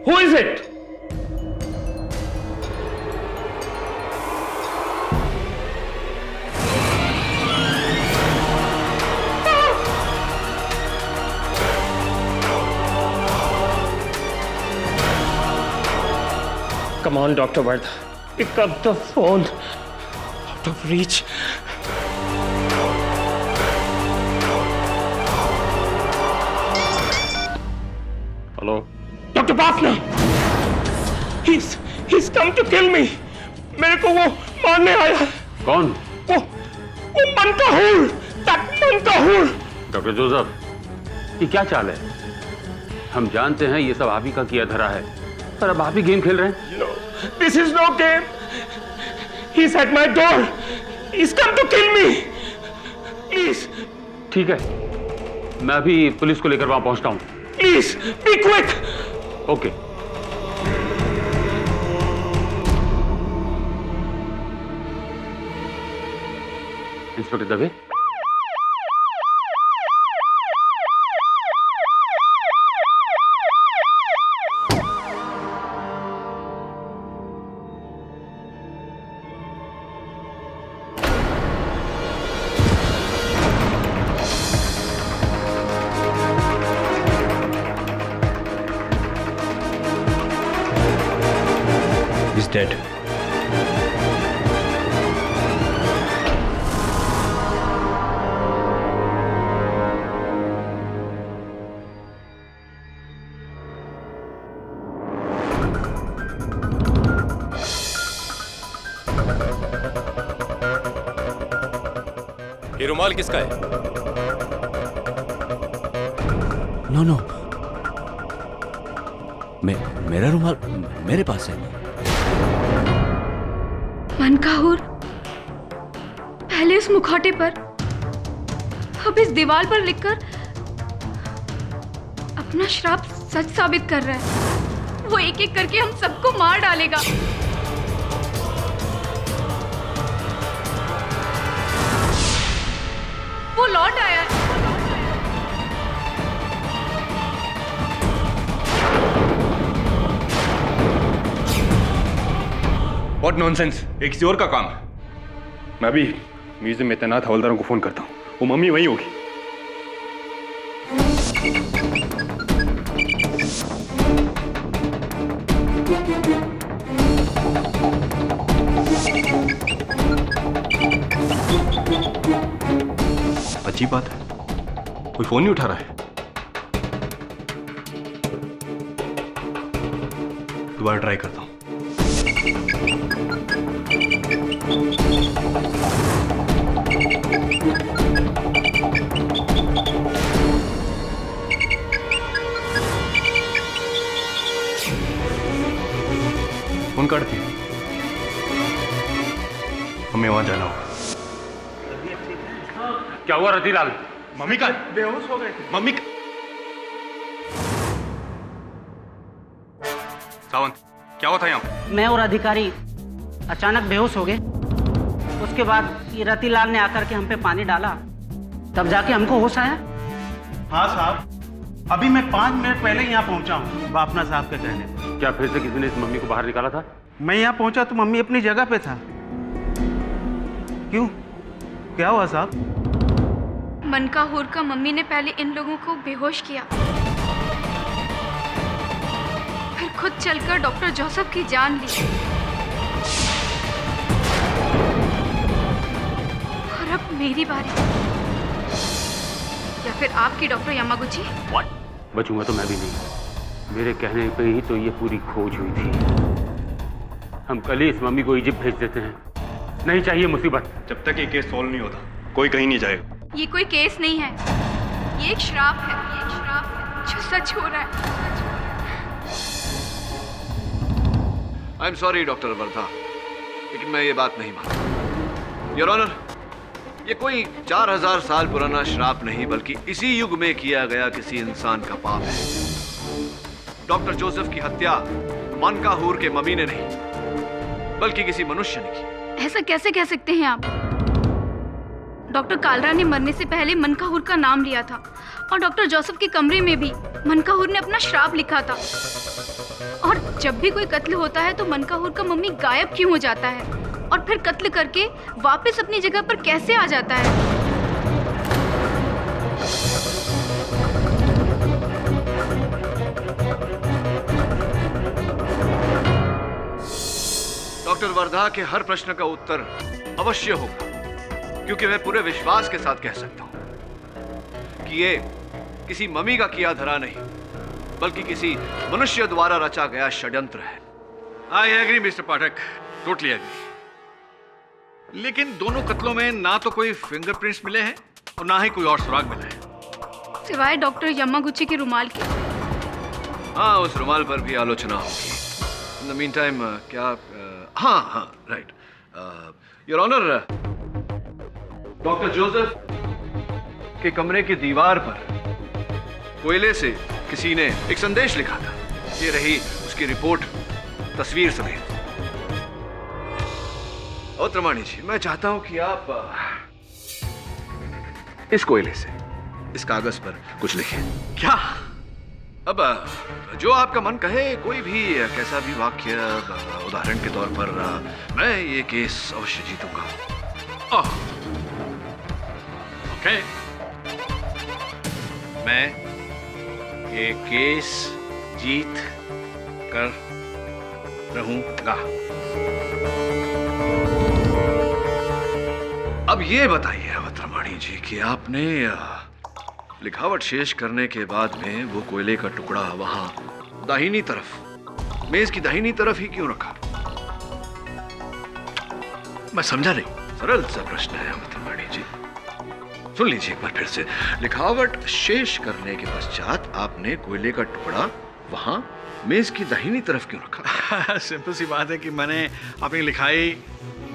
Who is it? Come on, Dr. Vardha. Pick up the phone. Out of reach. Hello Dr. Bafna! He's come to kill me. मेरे को वो मारने आया है। कौन? वो मनकाहूर, मनकाहूर। Doctor Joseph, ये क्या चाल है? हम जानते हैं ये सब आप ही का किया धरा है, पर अब आप ही गेम खेल रहे हैं। No, this is no game. He's at my door. He's come to kill me. Please. ठीक है, मैं अभी पुलिस को लेकर वहां पहुंचता हूं। Please, be quick. Okay. Inspector Dave, He's dead. ये रुमाल किसका है? नो मेरा रुमाल मेरे पास है। मनकाहूर, पहले उस मुखौटे पर, अब इस दीवार पर लिखकर अपना श्राप सच साबित कर रहा है। वो एक एक करके हम सबको मार डालेगा। वो लौट आया है। What nonsense! ये किसी और का काम है। मैं अभी म्यूजियम में तैनात हवलदारों को फोन करता हूँ। वो मम्मी वहीं होगी। अजीब बात है, कोई फोन नहीं उठा रहा है। दोबारा ट्राई करता हूँ। फोन काट दिया। हमें वहां जाना होगा। क्या हुआ रतिलाल? मम्मी का बेहोश हो गए थे। मम्मी का... सावंत, क्या हुआ था यहाँ? मैं और अधिकारी अचानक बेहोश हो गए। उसके बाद ये रतिलाल ने आकर के हम पे पानी डाला, तब जाके हमको होश आया। हाँ साहब, अभी मैं 5 मिनट पहले यहाँ पहुँचा हूँ बापना साहब के कहने पर। क्या फिर से किसी ने इस मम्मी को बाहर निकाला था? मैं यहाँ पहुँचा तो मम्मी अपनी जगह पे था। क्यों, क्या हुआ साहब? मनकाहूर का मम्मी ने पहले इन लोगों को बेहोश किया, फिर खुद चलकर डॉक्टर जोसेफ की जान ली, और अब मेरी बारी, या फिर आपकी डॉक्टर यामागुची। बचूंगा तो मैं भी नहीं। मेरे कहने पे ही तो ये पूरी खोज हुई थी। हम कल ही इस मम्मी को इजिप्ट भेज देते हैं। नहीं चाहिए मुसीबत। जब तक ये केस सॉल्व नहीं होता कोई कहीं नहीं जाएगा। ये कोई केस नहीं है, ये एक श्राप है, ये एक श्राप है जो सच हो रहा है। I am sorry doctor Wardha, लेकिन मैं ये बात नहीं मानता। योर ऑनर, ये कोई 4000 साल पुराना श्राप नहीं, बल्कि इसी युग में किया गया किसी इंसान का पाप है। डॉक्टर जोसेफ की हत्या मनकाहूर के मम्मी ने नहीं, बल्कि किसी मनुष्य ने की। ऐसा कैसे कह सकते हैं आप? डॉक्टर कालरा ने मरने से पहले मनकाहूर का नाम लिया था और डॉक्टर जोसेफ के कमरे में भी मनकाहूर ने अपना श्राप लिखा था। और जब भी कोई कत्ल होता है तो मनकाहूर का मम्मी गायब क्यों हो जाता है और फिर कत्ल करके वापस अपनी जगह पर कैसे आ जाता है? डॉक्टर वर्धा के हर प्रश्न का उत्तर अवश्य होगा, क्योंकि मैं पूरे विश्वास के साथ कह सकता हूं कि ये किसी मम्मी का किया धरा नहीं, बल्कि किसी मनुष्य द्वारा रचा गया षड्यंत्र है। I agree mister Pathak, totally agree. लेकिन दोनों कत्लों में ना तो कोई फिंगरप्रिंट्स मिले हैं और ना ही कोई और सुराग मिला है, सिवाय डॉक्टर यमागुची के रुमाल के। हाँ, उस रुमाल पर भी आलोचना होगी। इन द मीन टाइम क्या हाँ right your honour, doctor Joseph के कमरे की दीवार पर कोयले से किसी ने एक संदेश लिखा था। ये रही उसकी रिपोर्ट तस्वीर समेत। और त्रमाणी जी, मैं चाहता हूं कि आप इस कोयले से इस कागज पर कुछ लिखें। क्या? अब जो आपका मन कहे, कोई भी कैसा भी वाक्य, उदाहरण के तौर पर मैं ये केस अवश्य जीतूंगा। ओके, मैं ये केस जीत कर रहूंगा। अब ये बताइए अवत्रमाणी जी कि आपने लिखावट शेष करने के बाद में वो कोयले का टुकड़ा वहां दाहिनी तरफ, मेज की दाहिनी तरफ ही क्यों रखा? मैं समझा नहीं। सरल सा प्रश्न है अवत्रमाणी जी, सुन लीजिए एक बार फिर से। लिखावट शेष करने के पश्चात आपने कोयले का टुकड़ा वहां मेज की दाहिनी तरफ क्यों रखा? सिंपल सी बात है कि मैंने अपनी लिखाई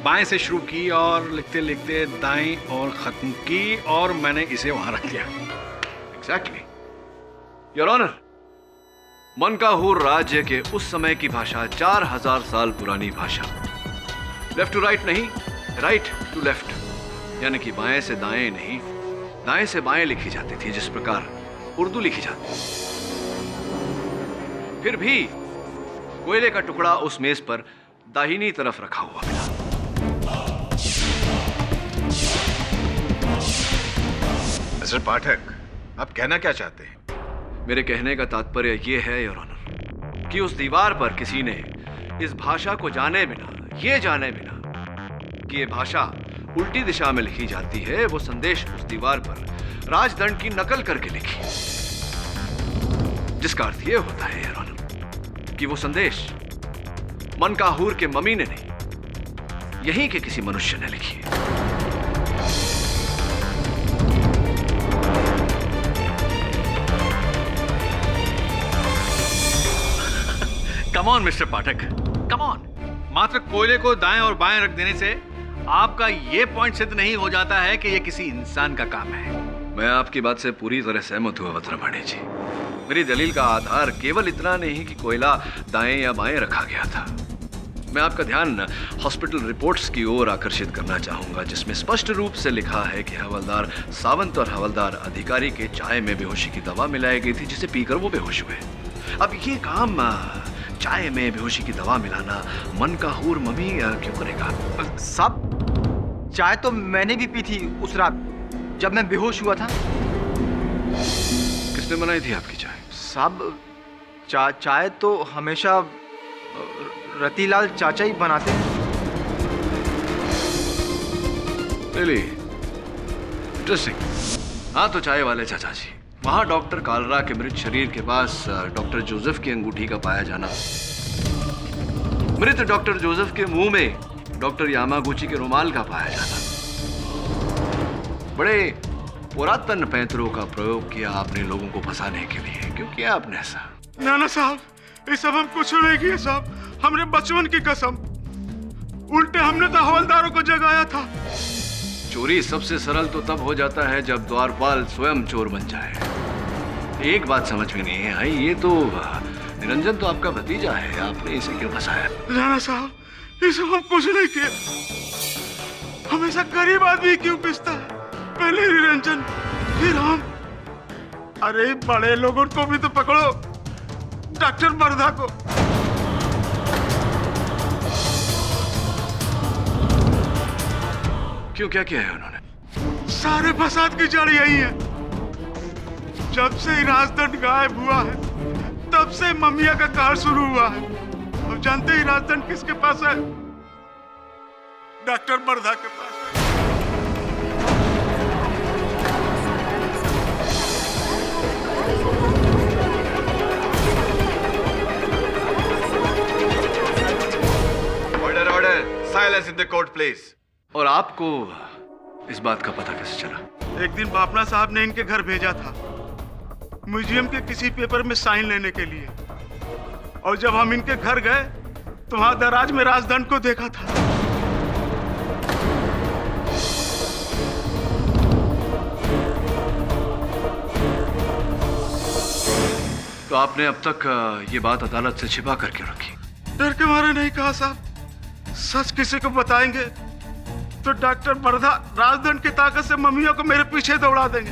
बाएं से शुरू की और लिखते लिखते दाएं और खत्म की और मैंने इसे वहां रख दिया। एग्जैक्टली योर ऑनर, मनकाहूर राज्य के उस समय की भाषा 4000 साल पुरानी भाषा, लेफ्ट टू राइट नहीं, राइट टू लेफ्ट, यानी कि बाएं से दाएं नहीं, दाएं से बाएं लिखी जाती थी, जिस प्रकार उर्दू लिखी जाती। फिर भी कोयले का टुकड़ा उस मेज पर दाहिनी तरफ रखा हुआ मिला। मिस्टर पाठक, आप कहना क्या चाहते हैं? मेरे कहने का तात्पर्य यह है योर ऑनर कि उस दीवार पर किसी ने इस भाषा को जाने बिना, ये जाने बिना कि ये भाषा उल्टी दिशा में लिखी जाती है, वो संदेश उस दीवार पर राजदंड की नकल करके लिखी, जिसका अर्थ यह होता है योर ऑनर कि वो संदेश मनकाहूर के मम्मी ने नहीं, यहीं के किसी मनुष्य ने लिखी है। Come on mister Pathak, come on. मात्र कोयले को दाएं और बाएं रख देने से आपका यह पॉइंट सिद्ध नहीं हो जाता है कि यह किसी इंसान का काम है। मैं आपकी बात से पूरी तरह सहमत हूं अवत्रमाणी जी। मेरी दलील का आधार केवल इतना नहीं कि कोयला दाएं या बाएं रखा गया था। मैं आपका ध्यान हॉस्पिटल रिपोर्ट्स की ओर आकर्षित करना चाहूंगा, जिसमें स्पष्ट रूप से लिखा है कि हवलदार सावंत और हवलदार अधिकारी के चाय में बेहोशी की दवा मिलाई गई थी, जिसे पीकर वो बेहोश हुए। अब ये काम चाय में बेहोशी की दवा मिलाना मनकाहूर मम्मी क्यों करेगा? साहब, चाय तो मैंने भी पी थी उस रात जब मैं बेहोश हुआ था। किसने बनाई थी आपकी चाय? साहब, चाय तो हमेशा रतिलाल चाचा ही बनाते हैं। Really interesting. हाँ, तो चाय वाले चाचा जी, वहां डॉक्टर कालरा के मृत शरीर के पास डॉक्टर जोसेफ की अंगूठी का पाया जाना, मृत डॉक्टर जोसेफ के मुंह में डॉक्टर यामागुची के रुमाल का पाया जाना, बड़े पुरातन पैंतरों का प्रयोग किया आपने लोगों को फंसाने के लिए। क्यों किया आपने ऐसा? नाना साहब, ये सब हम कुछ नहीं किए साहब, हमने बचपन की कसम। उल्टे हमने तो हवलदारों को जगाया था। चोरी सबसे सरल तो तब हो जाता है जब द्वारपाल स्वयं चोर बन जाए। एक बात समझ में नहीं आई, ये तो निरंजन तो आपका भतीजा है, आपने इसे क्यों फंसाया? राणा साहब, ये सब हम कुछ नहीं किए। हमेशा गरीब आदमी क्यों पिसता है? पहले निरंजन फिर हम। अरे बड़े लोगों को भी तो पकड़ो, डॉक्टर वर्धा को। क्यों, क्या किया है उन्होंने? सारे फसाद की जड़ यही है। जब से राजदंड गायब हुआ है तब से ममिया का कहर शुरू हुआ है। अब जानते ही राजदंड किसके पास है? डॉक्टर वर्धा के पास। Order order, silence in the court please. और आपको इस बात का पता कैसे चला? एक दिन बापना साहब ने इनके घर भेजा था म्यूजियम के किसी पेपर में साइन लेने के लिए, और जब हम इनके घर गए तो वहां दराज में राजदंड को देखा था। तो आपने अब तक ये बात अदालत से छिपा करके रखी? डर के मारे नहीं कहा साहब। सच किसी को बताएंगे तो डॉक्टर वर्धा राजदंड की ताकत से मम्मियों को मेरे पीछे दौड़ा देंगे।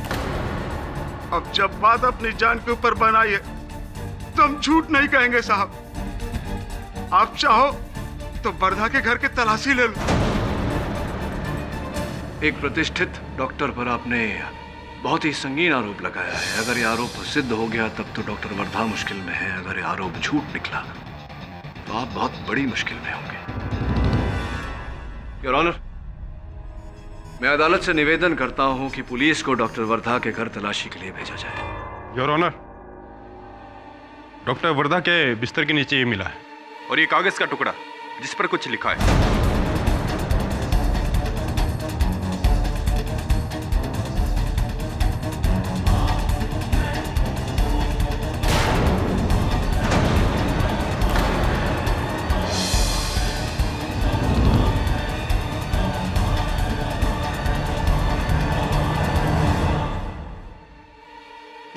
अब जब बात अपनी जान के ऊपर बनाई है तो हम झूठ नहीं कहेंगे साहब। आप चाहो तो वर्धा के घर की तलाशी ले लो। एक प्रतिष्ठित डॉक्टर पर आपने बहुत ही संगीन आरोप लगाया है। अगर ये आरोप सिद्ध हो गया तब तो डॉक्टर वर्धा मुश्किल में है। अगर ये आरोप झूठ निकला तो आप बहुत बड़ी मुश्किल में होंगे। योर ऑनर, मैं अदालत से निवेदन करता हूं कि पुलिस को डॉक्टर वर्धा के घर तलाशी के लिए भेजा जाए। योर ऑनर, डॉक्टर वर्धा के बिस्तर के नीचे ये मिला है, और ये कागज का टुकड़ा जिस पर कुछ लिखा है।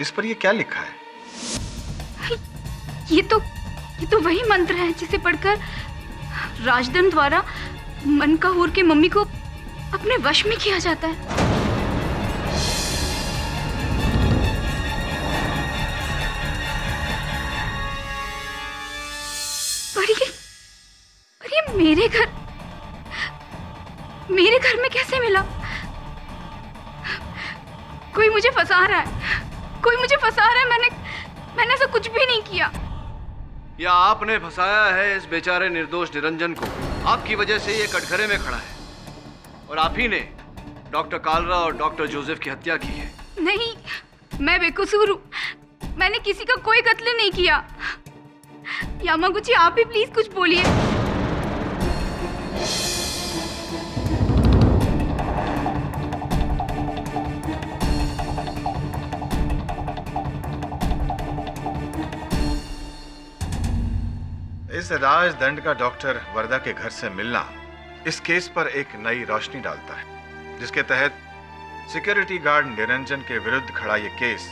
इस पर ये क्या लिखा है? ये तो वही मंत्र है जिसे पढ़कर राजदंड द्वारा मनकाहूर की मम्मी को अपने वश में किया जाता है। पर ये मेरे घर में कैसे मिला? कोई मुझे फंसा रहा है, कोई मुझे फंसा रहा है। मैंने ऐसा कुछ भी नहीं किया। या आपने फंसाया है इस बेचारे निर्दोष निरंजन को। आपकी वजह से ये कटघरे में खड़ा है, और आप ही ने डॉक्टर कालरा और डॉक्टर जोसेफ की हत्या की है। नहीं, मैं बेकसूर हूँ। मैंने किसी का कोई कत्ल नहीं किया। यामागुची, आप भी प्लीज कुछ बोलिए। इस राजदंड का डॉक्टर वर्धा के घर से मिलना इस केस पर एक नई रोशनी डालता है, जिसके तहत सिक्योरिटी गार्ड निरंजन के विरुद्ध खड़ा यह केस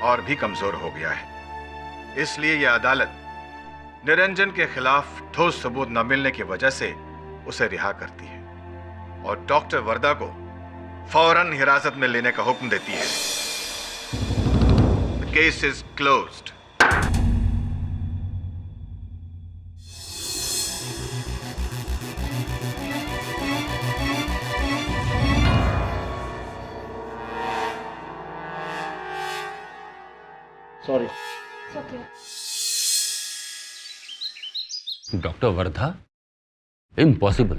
और भी कमजोर हो गया है। इसलिए यह अदालत निरंजन के खिलाफ ठोस सबूत न मिलने की वजह से उसे रिहा करती है और डॉक्टर वर्धा को फौरन हिरासत में लेने का हुक्म देती है। The case is closed. Sorry. Doctor Wardha? Impossible.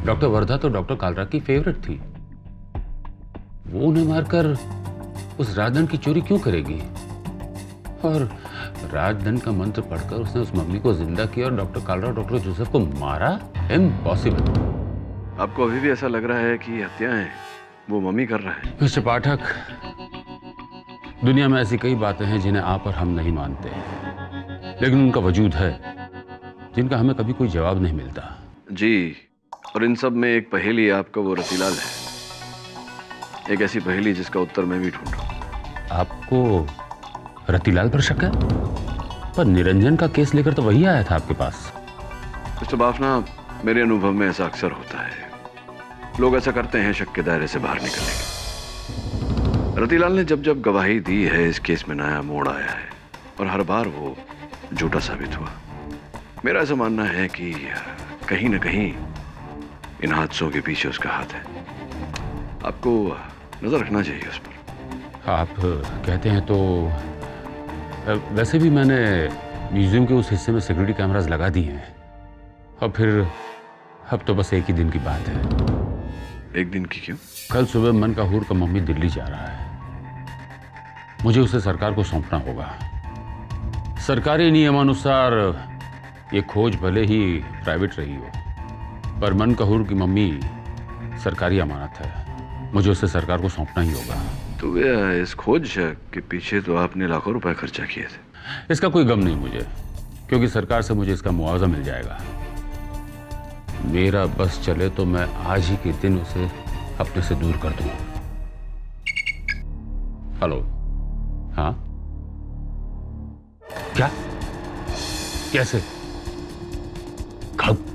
Doctor Wardha तो डॉक्टर कालरा की फेवरेट थी। वो उन्हें मारकर उस राजदंड की चोरी क्यों करेगी? और राजदंड का मंत्र पढ़कर उसने उस मम्मी को जिंदा किया और डॉक्टर कालरा और डॉक्टर जोसेफ को मारा? इम्पॉसिबल। आपको अभी भी ऐसा लग रहा है कि हत्याएं वो मम्मी कर रहा है? मिस्टर पाठक, दुनिया में ऐसी कई बातें हैं जिन्हें आप और हम नहीं मानते, लेकिन उनका वजूद है जिनका हमें कभी कोई जवाब नहीं मिलता। जी, और इन सब में एक पहेली आपका वो रतीलाल है। एक ऐसी पहेली जिसका उत्तर मैं भी ढूंढ रहा हूं। आपको रतीलाल पर शक है? पर निरंजन का केस लेकर तो वही आया था आपके पास। मिस्टर बाफना, मेरे अनुभव में ऐसा अक्सर होता है। लोग ऐसा करते हैं शक के दायरे से बाहर निकलने के। रतिलाल ने जब जब गवाही दी है इस केस में नया मोड़ आया है और हर बार वो झूठा साबित हुआ। मेरा ऐसा मानना है कि कहीं ना कहीं इन हादसों के पीछे उसका हाथ है। आपको नजर रखना चाहिए उस पर। आप कहते हैं तो वैसे भी मैंने म्यूजियम के उस हिस्से में सिक्योरिटी कैमरास लगा दिए हैं और फिर अब तो बस एक ही दिन की बात है। एक दिन की क्यों? कल सुबह मनकाहूर का मम्मी दिल्ली जा रहा है। मुझे उसे सरकार को सौंपना होगा। सरकारी नियमानुसार ये खोज भले ही प्राइवेट रही हो, पर मनकाहूर की मम्मी सरकारी अमानत है। मुझे उसे सरकार को सौंपना ही होगा। तो इस खोज के पीछे तो आपने लाखों रुपए खर्चा किए थे। इसका कोई गम नहीं मुझे, क्योंकि सरकार से मुझे इसका मुआवजा मिल जाएगा। मेरा बस चले तो मैं आज ही के दिन उसे अपने से दूर कर दूं। हेलो, हाँ, क्या, कैसे, कब?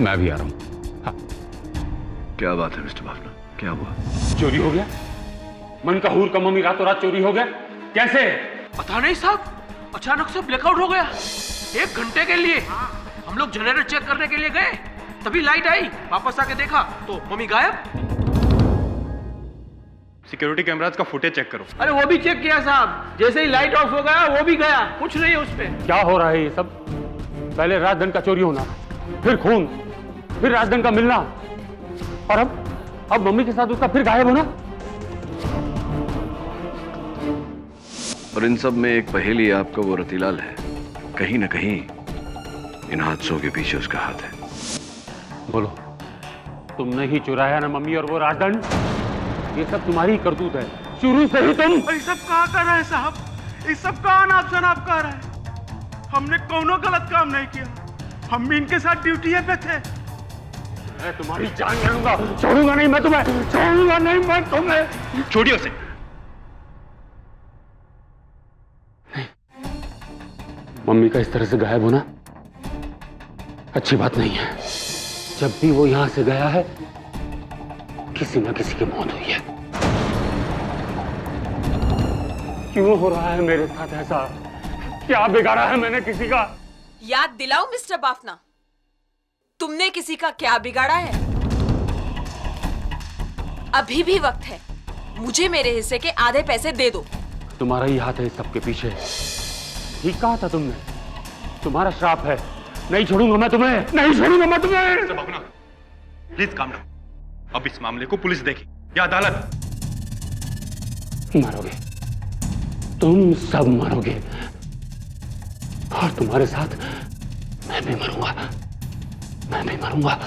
मैं भी आ रहा हूं। हाँ। क्या बात है मिस्टर बाफना, क्या हुआ? चोरी हो गया? मनकाहूर का मम्मी रातों रात चोरी हो गया? कैसे? पता नहीं साहब, अचानक से ब्लैकआउट हो गया। 1 घंटे के लिए हम लोग जनरेटर चेक करने के लिए गए, तभी लाइट आई। वापस आके देखा तो मम्मी गायब। सिक्योरिटी कैमरास का फुटेज चेक करो। अरे वो भी चेक किया साहब, जैसे ही लाइट ऑफ हो गया वो भी गया, कुछ नहीं है उसपे। क्या हो रहा है ये सब? पहले राजधन का चोरी होना, फिर खून, फिर राजधन का मिलना, और अब मम्मी के साथ उसका फिर गायब होना। और इन सब में एक पहेली आपका वो रतिलाल है। कहीं ना कहीं इन हादसों के पीछे उसका हाथ है। बोलो, तुमने ही चुराया ना मम्मी और वो राजधन? ये सब तुम्हारी ही करतूत है, शुरू से ही तुम। ये सब कहाँ कर रहे हैं साहब? ये सब कहाँ नाप शनाप कर रहे हैं? हमने कोनो गलत काम नहीं किया। हम भी इनके साथ ड्यूटी पे थे। मैं तुम्हारी जान ले लूंगा, छोड़ूंगा नहीं मैं तुम्हें, छोड़ूंगा नहीं मैं तुम्हें। छोड़िए उसे। मम्मी का इस तरह से गायब होना अच्छी बात नहीं है। जब भी वो यहां से गया है, किसी न किसी की मौत हुई है। क्यों हो रहा है मेरे साथ ऐसा? क्या बिगाड़ा है मैंने किसी का? याद दिलाओ मिस्टर बाफना, तुमने किसी का क्या बिगाड़ा है? अभी भी वक्त है, मुझे मेरे हिस्से के आधे पैसे दे दो। तुम्हारा ही हाथ है इस सबके पीछे। ठीक कहा था तुमने, तुम्हारा श्राप है। नहीं छोड़ूंगा मैं तुम्हें, नहीं छोड़ूंगा मैं तुम्हें। Please calm down. अब इस मामले को पुलिस देखे या अदालत। मरोगे, तुम सब मरोगे, और तुम्हारे साथ मैं भी मरूंगा, मैं भी मरूंगा।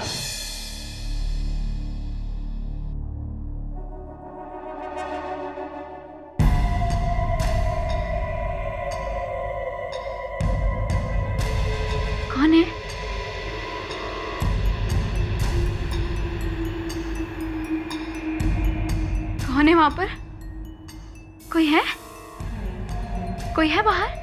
कौन है? कौन है वहां पर? कोई है? कोई है बाहर?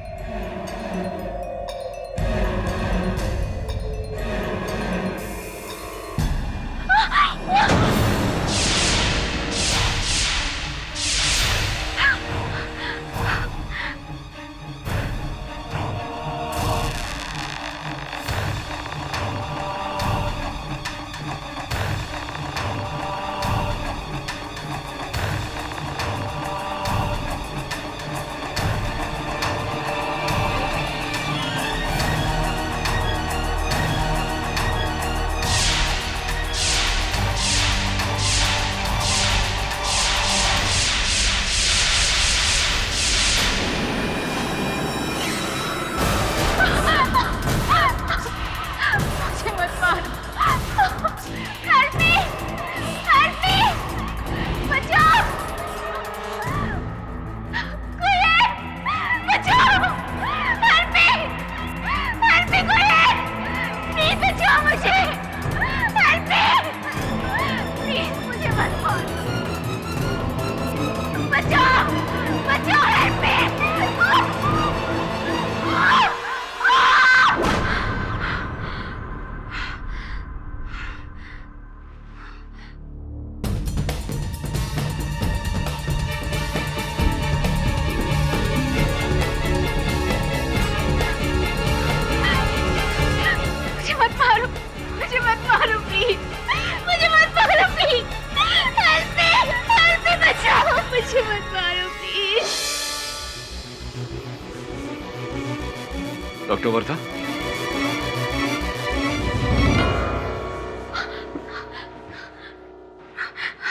Doctor Wardha,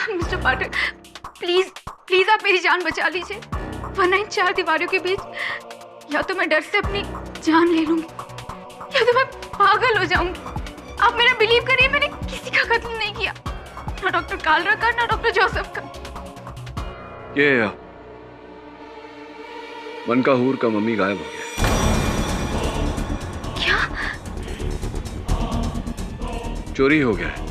mister Pathak, please please आप मेरी जान बचा लीजिए, वरना इन चार दीवारों के बीच या तो मैं डर से अपनी जान ले लूंगी या तो मैं पागल हो जाऊंगी। आप मेरा बिलीव करिए, मैंने किसी का कत्ल नहीं किया, ना डॉक्टर कालरा का ना डॉक्टर जोसेफ का। ये मनकाहूर का मम्मी गायब हो गया। क्या? चोरी हो गया है,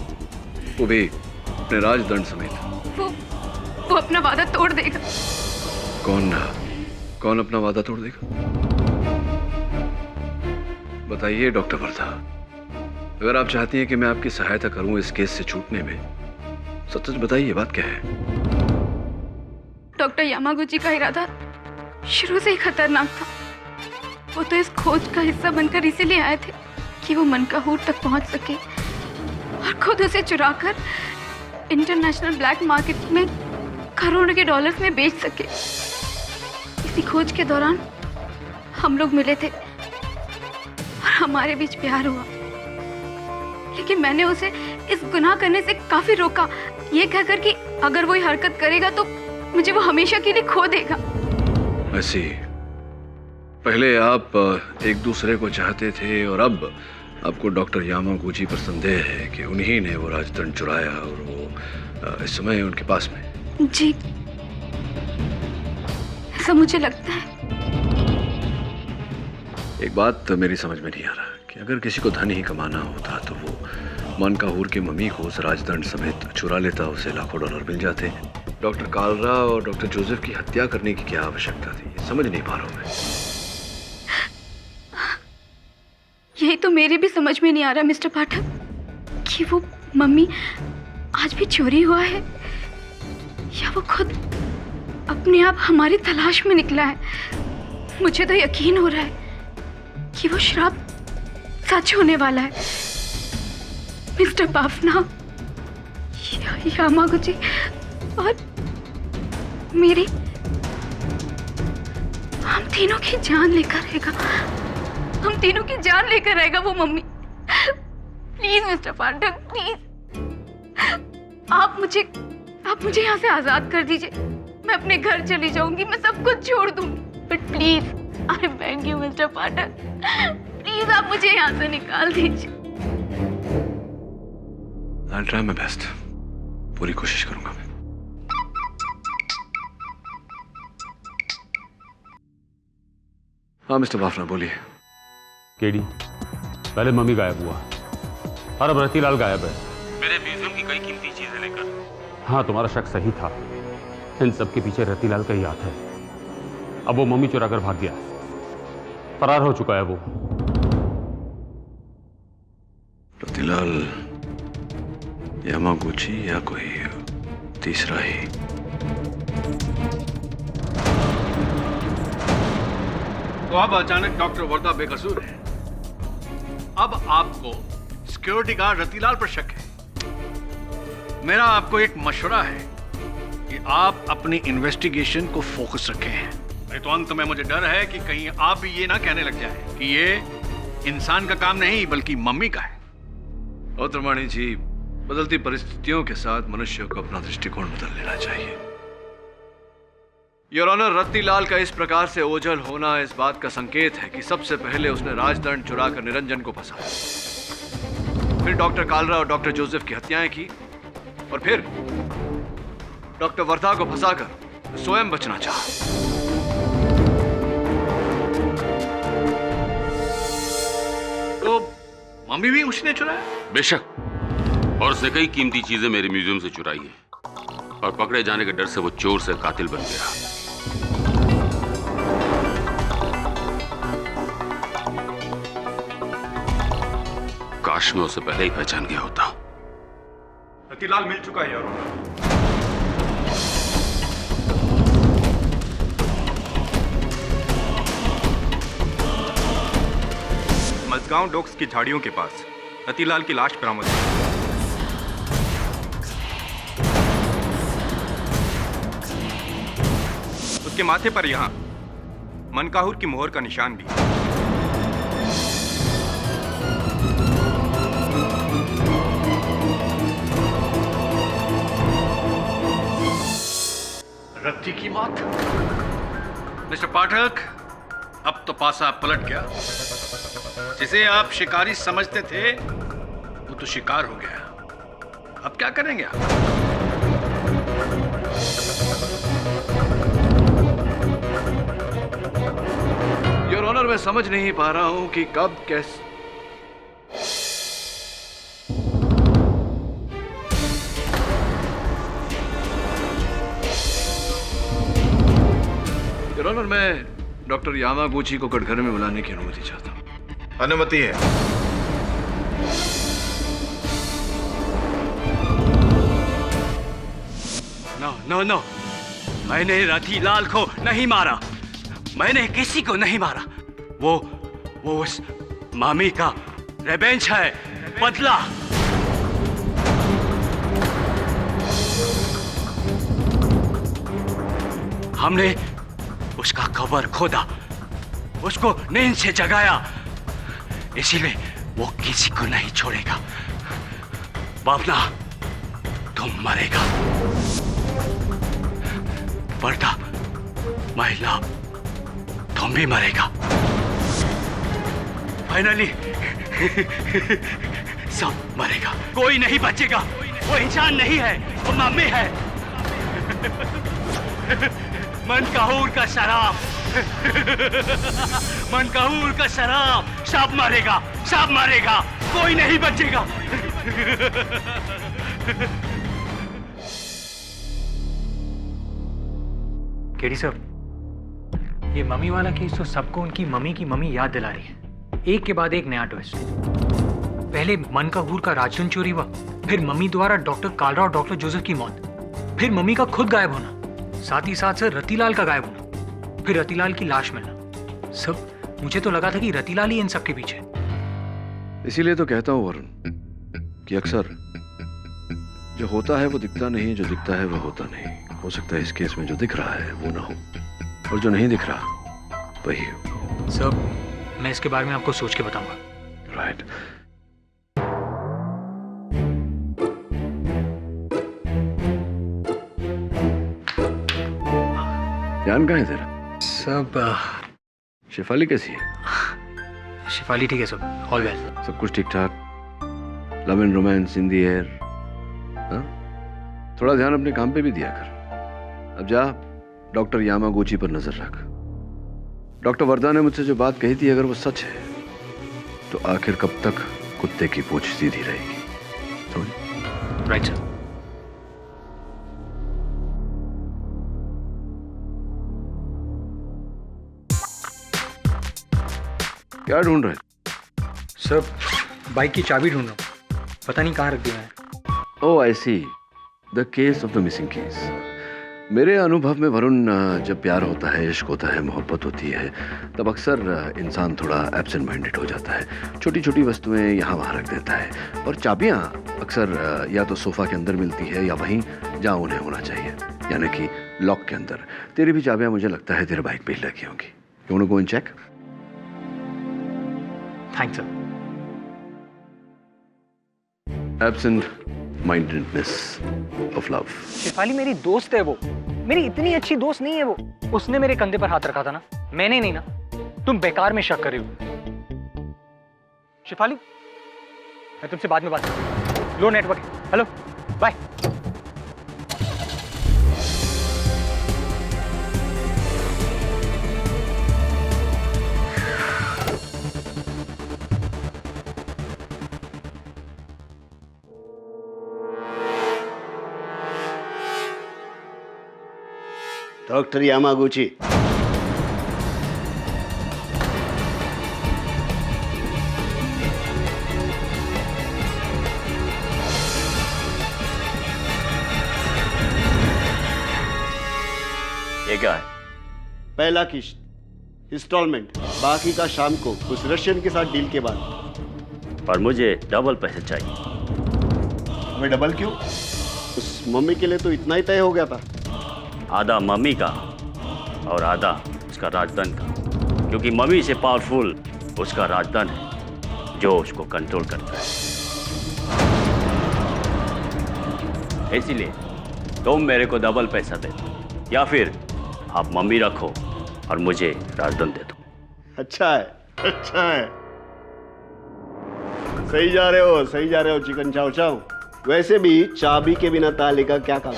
वो भी अपने राजदंड समेत। वो अपना वादा तोड़ देगा। कौन अपना वादा तोड़ देगा? बताइए डॉक्टर वर्धा, अगर आप चाहती हैं कि मैं आपकी सहायता करूं इस केस से छूटने में, सच बताइए, बात क्या है? डॉक्टर यामागुची का इरादा शुरू से ही खतरनाक था। वो तो इस खोज का हिस्सा बनकर इसीलिए आए थे कि वो मनकाहूर तक पहुंच सके और खुद उसे चुराकर इंटरनेशनल ब्लैक मार्केट में करोड़ों के डॉलर्स में बेच सके। इसी खोज के दौरान हम लोग मिले थे और हमारे बीच प्यार हुआ, लेकिन मैंने उसे इस गुनाह करने से काफी रोका, ये कहकर कि अगर वो ये हरकत करेगा तो मुझे वो हमेशा के लिए खो देगा। ऐसी पहले आप एक दूसरे को चाहते थे और अब आपको डॉक्टर यामागुची पर संदेह है कि उन्हीं ने वो राजदंड चुराया और वो इस समय उनके पास में। जी, ऐसा मुझे लगता है। एक बात मेरी समझ में नहीं आ रहा कि अगर किसी को धन ही कमाना होता तो वो मनकाहूर की मम्मी को उस राजदंड समेत चुरा लेता, उसे लाखों डॉलर मिल जाते। डॉक्टर कालरा और डॉक्टर जोसेफ की हत्या करने की क्या आवश्यकता थी, ये समझ नहीं पा रहा हूं मैं। यही तो मेरे भी समझ में नहीं आ रहा मिस्टर पाठक कि वो मम्मी आज भी चोरी हुआ है या वो खुद अपने आप हमारी तलाश में निकला है। मुझे तो यकीन हो रहा है कि वो श्राप सच होने वाला है। मिस्टर बाफना, यामागुची और मेरी, हम तीनों की जान लेकर रहेगा, हम तीनों की जान लेकर रहेगा वो mummy. Please mister Pathak, please आप मुझे यहाँ से आजाद कर दीजिए। मैं अपने घर चली जाऊंगी, मैं सब कुछ छोड़ दूंगी, but please I beg you mister Pathak, please आप मुझे यहाँ से निकाल दीजिए। I'll try my best, पूरी कोशिश करूंगा मैं। हाँ मिस्टर बाफना, बोलिए। केडी, पहले मम्मी गायब हुआ और अब रतीलाल गायब है। मेरे म्यूजियम की कई कीमती चीजें लेकर। हाँ, तुम्हारा शक सही था, इन सब के पीछे रतीलाल का ही हाथ है। अब वो मम्मी चुरा कर भाग गया, फरार हो चुका है वो। रतीलाल, यामागुची या कोई तीसरा ही? तो अब अचानक डॉक्टर वर्धा बेकसूर है। अब आपको सिक्योरिटी गार्ड रतीलाल पर शक है। मेरा आपको एक मशवरा है कि आप अपनी इन्वेस्टिगेशन को फोकस रखें। नहीं तो अंत में मुझे डर है कि कहीं आप ये ना कहने लग जाए कि ये इंसान का काम नहीं बल्कि मम्मी का है। और त्रिमाणी जी, बदलती परिस्थितियों के साथ मनुष्य को अपना दृष्टिकोण बदल लेना चाहिए। योर ऑनर, रत्तीलाल का इस प्रकार से ओझल होना इस बात का संकेत है कि सबसे पहले उसने राजदंड चुराकर निरंजन को फंसाया, फिर डॉक्टर कालरा और डॉक्टर जोसेफ की हत्याएं की और फिर डॉक्टर वर्धा को फंसाकर स्वयं बचना चाहा। तो मम्मी भी उसने चुराया? बेशक, और उसने कई कीमती चीजें मेरे म्यूजियम से चुराई हैं और पकड़े जाने के डर से वो चोर से कातिल बन गया। काश मैं उसे पहले ही पहचान गया होता। रतीलाल मिल चुका है, योर ऑनर। मजगांव डॉक्स की झाड़ियों के पास रतीलाल की लाश बरामद हुई। उसके माथे पर यहाँ मनकाहूर की मोहर का निशान भी है। रत्ती की मौत। मिस्टर पाठक, अब तो पासा पलट गया। जिसे आप शिकारी समझते थे वो तो शिकार हो गया। अब क्या करेंगे आप? योर ऑनर, मैं समझ नहीं पा रहा हूं कि कब कैसे। योर ऑनर, मैं डॉक्टर यामागुची को कटघरे में बुलाने की अनुमति चाहता हूं। अनुमति है। नो नो नो, मैंने रतिलाल को नहीं मारा। मैंने किसी को नहीं मारा। वो उस मामी का रिवेंज है, बदला। हमने उसका कबर खोदा, उसको नींद से जगाया, इसीलिए वो किसी को नहीं छोड़ेगा। वरना तुम मरेगा। पर्दा, महिला, तुम भी मरेगा। फाइनली सब मरेगा, कोई नहीं बचेगा। वो इंसान नहीं है, वो मम्मी है। मनकाहूर का शराब, मनकाहूर का शराब। सब मरेगा, सब मरेगा, कोई नहीं बचेगा। केडी साहब, ये मम्मी वाला केस तो सबको उनकी मम्मी की मम्मी याद दिला रही है। एक के बाद एक नया ट्विस्ट। पहले मनकाहूर का राजन चोरी हुआ, फिर मम्मी द्वारा डॉक्टर कालरा और डॉक्टर जोसेफ की मौत, फिर मम्मी का खुद गायब होना, साथ ही साथ सर रतिलाल का गायब होना, फिर रतिलाल की लाश मिलना। सब मुझे तो लगा था कि रतिलाल ही इन सब के पीछे। इसीलिए तो कहता हूं वरुण कि अक्सर जो होता है वो दिखता नहीं, जो दिखता है वो होता नहीं। हो सकता है इस केस में जो दिख रहा है वो ना हो, और जो नहीं दिख रहा वही हो। सर, मैं इसके बारे में आपको सोच के बताऊंगा। राइट। ध्यान कहाँ है तेरा? सब शिफाली कैसी है? शिफाली ठीक है सब, ऑल वेल। सब कुछ ठीक ठाक? Love and romance in the air? थोड़ा ध्यान अपने काम पे भी दिया कर। अब जा डॉक्टर यामागुची पर नजर रख। डॉक्टर वर्धा ने मुझसे जो बात कही थी, अगर वो सच है तो आखिर कब तक कुत्ते की पूंछ सीधी रहेगी? Right sir. क्या ढूंढ रहे? सर, बाइक की चाबी ढूंढ रहा हूँ, पता नहीं कहाँ रख दी मैंने। Oh I see, the case of the missing case. मेरे अनुभव में वरुण, जब प्यार होता है, इश्क होता है, मोहब्बत होती है, तब अक्सर इंसान थोड़ा एब्सेंट माइंडेड हो जाता है। छोटी छोटी वस्तुएं यहाँ वहाँ रख देता है, और चाबियाँ अक्सर या तो सोफा के अंदर मिलती है या वहीं जहाँ उन्हें होना चाहिए, यानी कि लॉक के अंदर। तेरी भी चाबियाँ मुझे लगता है तेरे बाइक पे ही लगी होंगी। You want to go and check? Thanks sir. Absent mindedness of love. Shifali मेरी दोस्त है, वो मेरी इतनी अच्छी दोस्त नहीं है वो। उसने मेरे कंधे पर हाथ रखा था ना, मैंने नहीं ना। तुम बेकार में शक कर रही हो। शिफाली, मैं तुमसे बाद में बात करूँ। लो नेटवर्क है। Hello, bye. डॉक्टर यामागुची, ये क्या है? पहला किस्त इंस्टॉलमेंट, बाकी का शाम को उस रशियन के साथ डील के बाद। पर मुझे डबल पैसे चाहिए। हमें डबल क्यों? उस मम्मी के लिए तो इतना ही तय हो गया था। आधा मम्मी का और आधा उसका राजधन का, क्योंकि मम्मी से पावरफुल उसका राजधन है जो उसको कंट्रोल करता है। इसीलिए तुम मेरे को डबल पैसा दे। या फिर आप मम्मी रखो और मुझे राजदंड दे दो। अच्छा है, अच्छा है। सही जा रहे हो चिकन चाव चाव। वैसे भी चाबी के बिना ताले का क्या काम।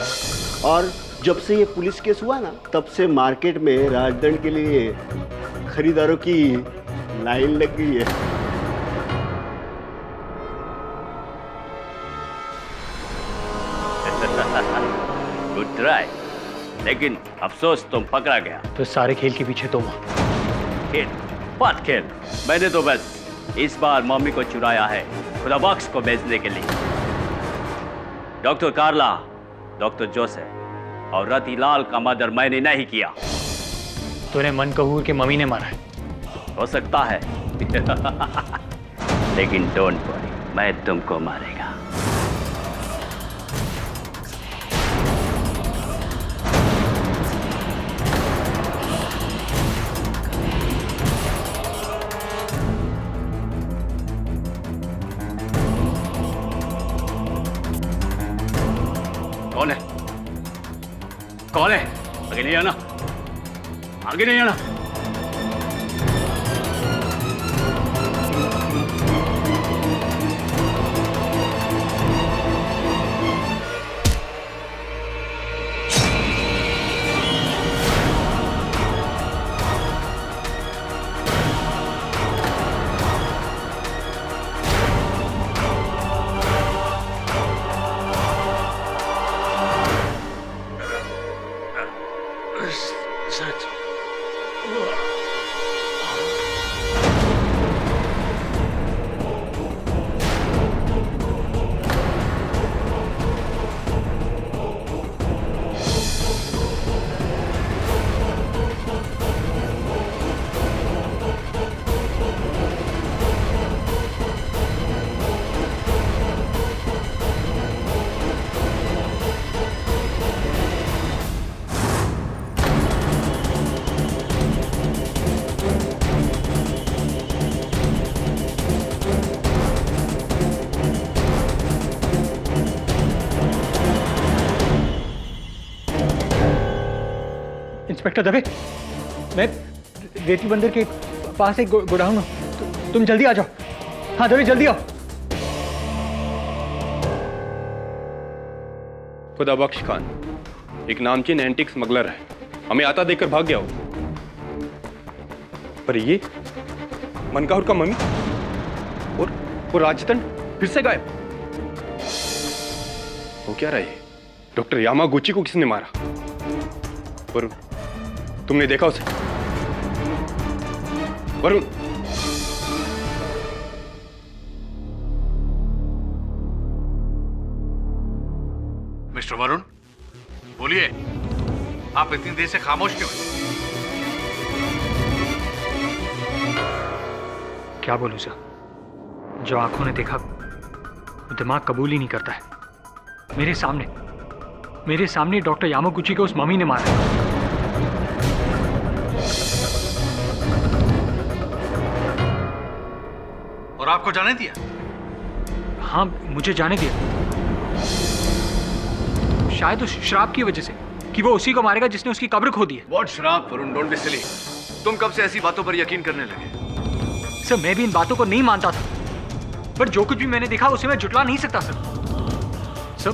और जब से ये पुलिस केस हुआ ना, तब से मार्केट में राजदंड के लिए खरीदारों की लाइन लग गई है। गुड ट्राई, लेकिन अफसोस तुम पकड़ा गया। तो सारे खेल के पीछे तुम। खेल बात खेल, मैंने तो बस इस बार मम्मी को चुराया है खुदा बख्श को बेचने के लिए। डॉक्टर कार्ला, डॉक्टर जोसेफ और रतिलाल का मर्डर मैंने नहीं किया। तूने मन कहूर के मम्मी ने मारा है। हो सकता है लेकिन डोंट वरी, मैं तुमको मारेगा। कौन है? कौन है? आगे नहीं आना, आगे नहीं आना। इंस्पेक्टर दवे, मैं रेती बंदर के पास एक गोडाउन हूँ, तुम जल्दी आ जाओ। हाँ दवे, जल्दी आओ। खुदा बख्श खान एक नामचीन एंटीक स्मगलर है, हमें आता देखकर भाग गया हो। पर ये मनकाहुर का मम्मी और वो राजदंड फिर से गायब। वो क्या रहा है? डॉक्टर यामागुची को किसने मारा? वरुण, तुमने देखा उसे? वरुण, मिस्टर वरुण, बोलिए, आप इतनी देर से खामोश क्यों हैं? क्या बोलूं सर, जो आंखों ने देखा वो दिमाग कबूल ही नहीं करता है। मेरे सामने डॉक्टर यामागुची को उस मम्मी ने मारा। और आपको जाने दिया? हाँ, मुझे जाने दिया। शायद उस श्राप की वजह से कि वो उसी को मारेगा जिसने उसकी कब्र खो दी है। What श्राप? Varun, don't be silly. तुम कब से ऐसी बातों पर यकीन करने लगे? सर, मैं भी इन बातों को नहीं मानता था, पर जो कुछ भी मैंने देखा उसे मैं जुटला नहीं सकता सर। सर,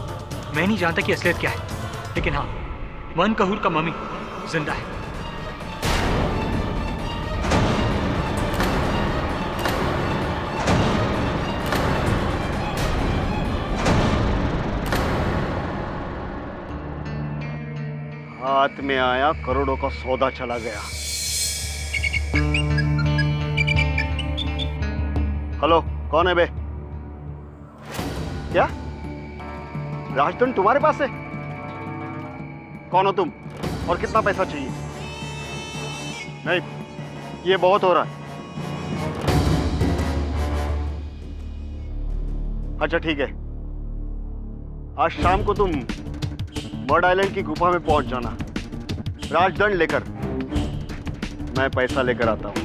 मैं नहीं जानता कि असलियत क्या है, लेकिन हाँ, मन कहूर का मम्मी जिंदा है। हाथ में आया करोड़ों का सौदा चला गया। हेलो, कौन है बे? क्या राजदंड तुम्हारे पास है? कौन हो तुम और कितना पैसा चाहिए? नहीं, ये बहुत हो रहा है। अच्छा ठीक है, आज शाम को तुम बर्ड आइलैंड की गुफा में पहुंच जाना, राजदंड लेकर। मैं पैसा लेकर आता हूं।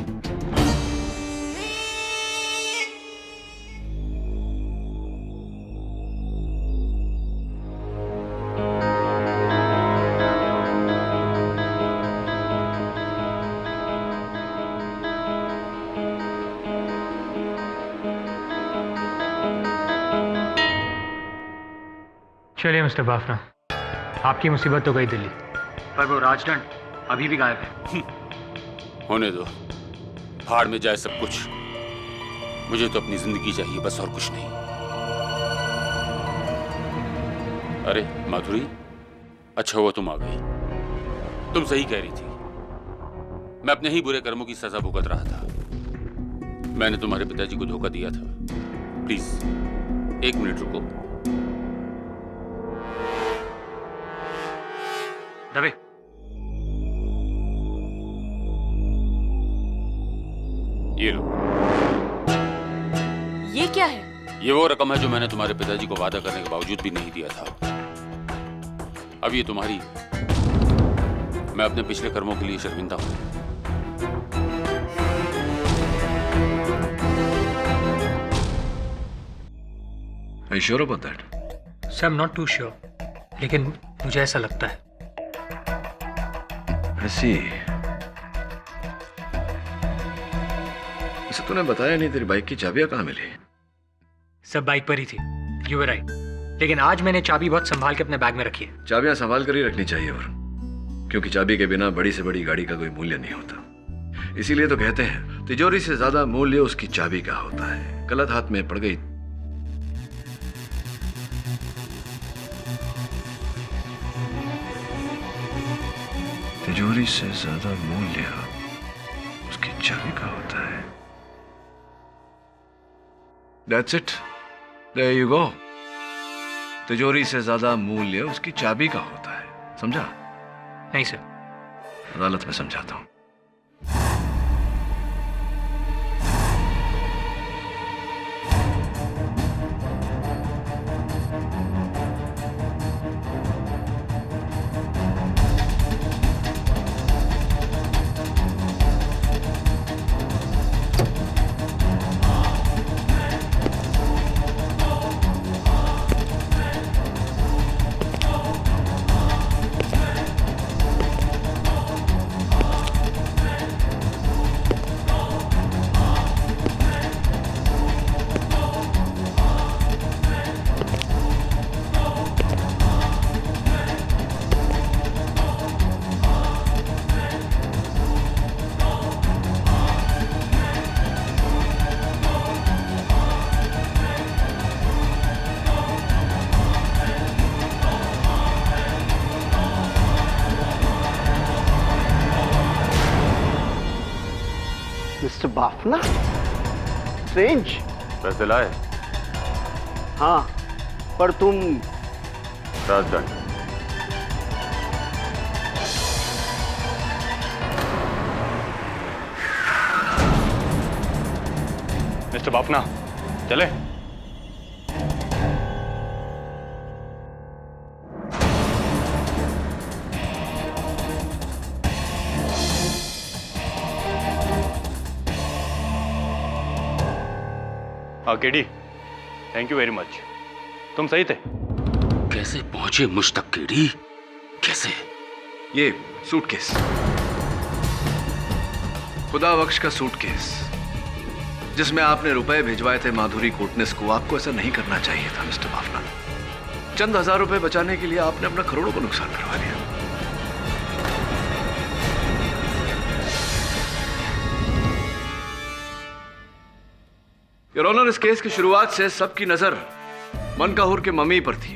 चलिए मिस्टर बाफना, आपकी मुसीबत तो गई दिल्ली, पर वो राजदंड अभी भी गायब है। होने दो, भाड़ में जाए सब कुछ। मुझे तो अपनी जिंदगी चाहिए, बस और कुछ नहीं। अरे माधुरी, अच्छा हुआ तुम आ गई। तुम सही कह रही थी, मैं अपने ही बुरे कर्मों की सजा भुगत रहा था। मैंने तुम्हारे पिताजी को धोखा दिया था। प्लीज 1 मिनट रुको। दबे। ये लो। ये क्या है? ये वो रकम है जो मैंने तुम्हारे पिताजी को वादा करने के बावजूद भी नहीं दिया था। अब ये तुम्हारी। मैं अपने पिछले कर्मों के लिए शर्मिंदा हूं। Are you sure about that? Sir, I'm not too sure, लेकिन मुझे ऐसा लगता है। ऐसी वैसे तूने बताया नहीं, तेरी बाइक की चाबियां कहाँ मिली? सब बाइक पर ही थी। You were right, लेकिन आज मैंने चाबी बहुत संभाल के अपने बैग में रखी है। चाबियां संभाल कर ही रखनी चाहिए, और क्योंकि चाबी के बिना बड़ी से बड़ी गाड़ी का कोई मूल्य नहीं होता। इसीलिए तो कहते हैं तिजोरी से ज्यादा मूल्य उसकी चाबी का होता है। गलत हाथ में पड़ गई तिजोरी से ज्यादा मूल्य उसकी चाबी का होता है। That's it. There you go. तिजोरी से ज्यादा मूल्य उसकी चाबी का होता है। समझा? नहीं सर। अदालत में समझाता हूं। Mister Bafna, strange. पैसे लाए? हाँ, पर तुम राजदंड। मिस्टर बाफना, चले? KD, thank you very much. तुम सही थे। कैसे पहुंचे मुझ तक केडी? कैसे? ये सूटकेस, खुदा बख्श का सूटकेस, जिसमें आपने रुपए भिजवाए थे माधुरी कोटनेस को। आपको ऐसा नहीं करना चाहिए था मिस्टर बाफना। चंद हजार रुपए बचाने के लिए आपने अपना करोड़ों का नुकसान करवा लिया। योर ऑनर, इस केस की शुरुआत से सबकी नजर मनकाहूर के मम्मी पर थी।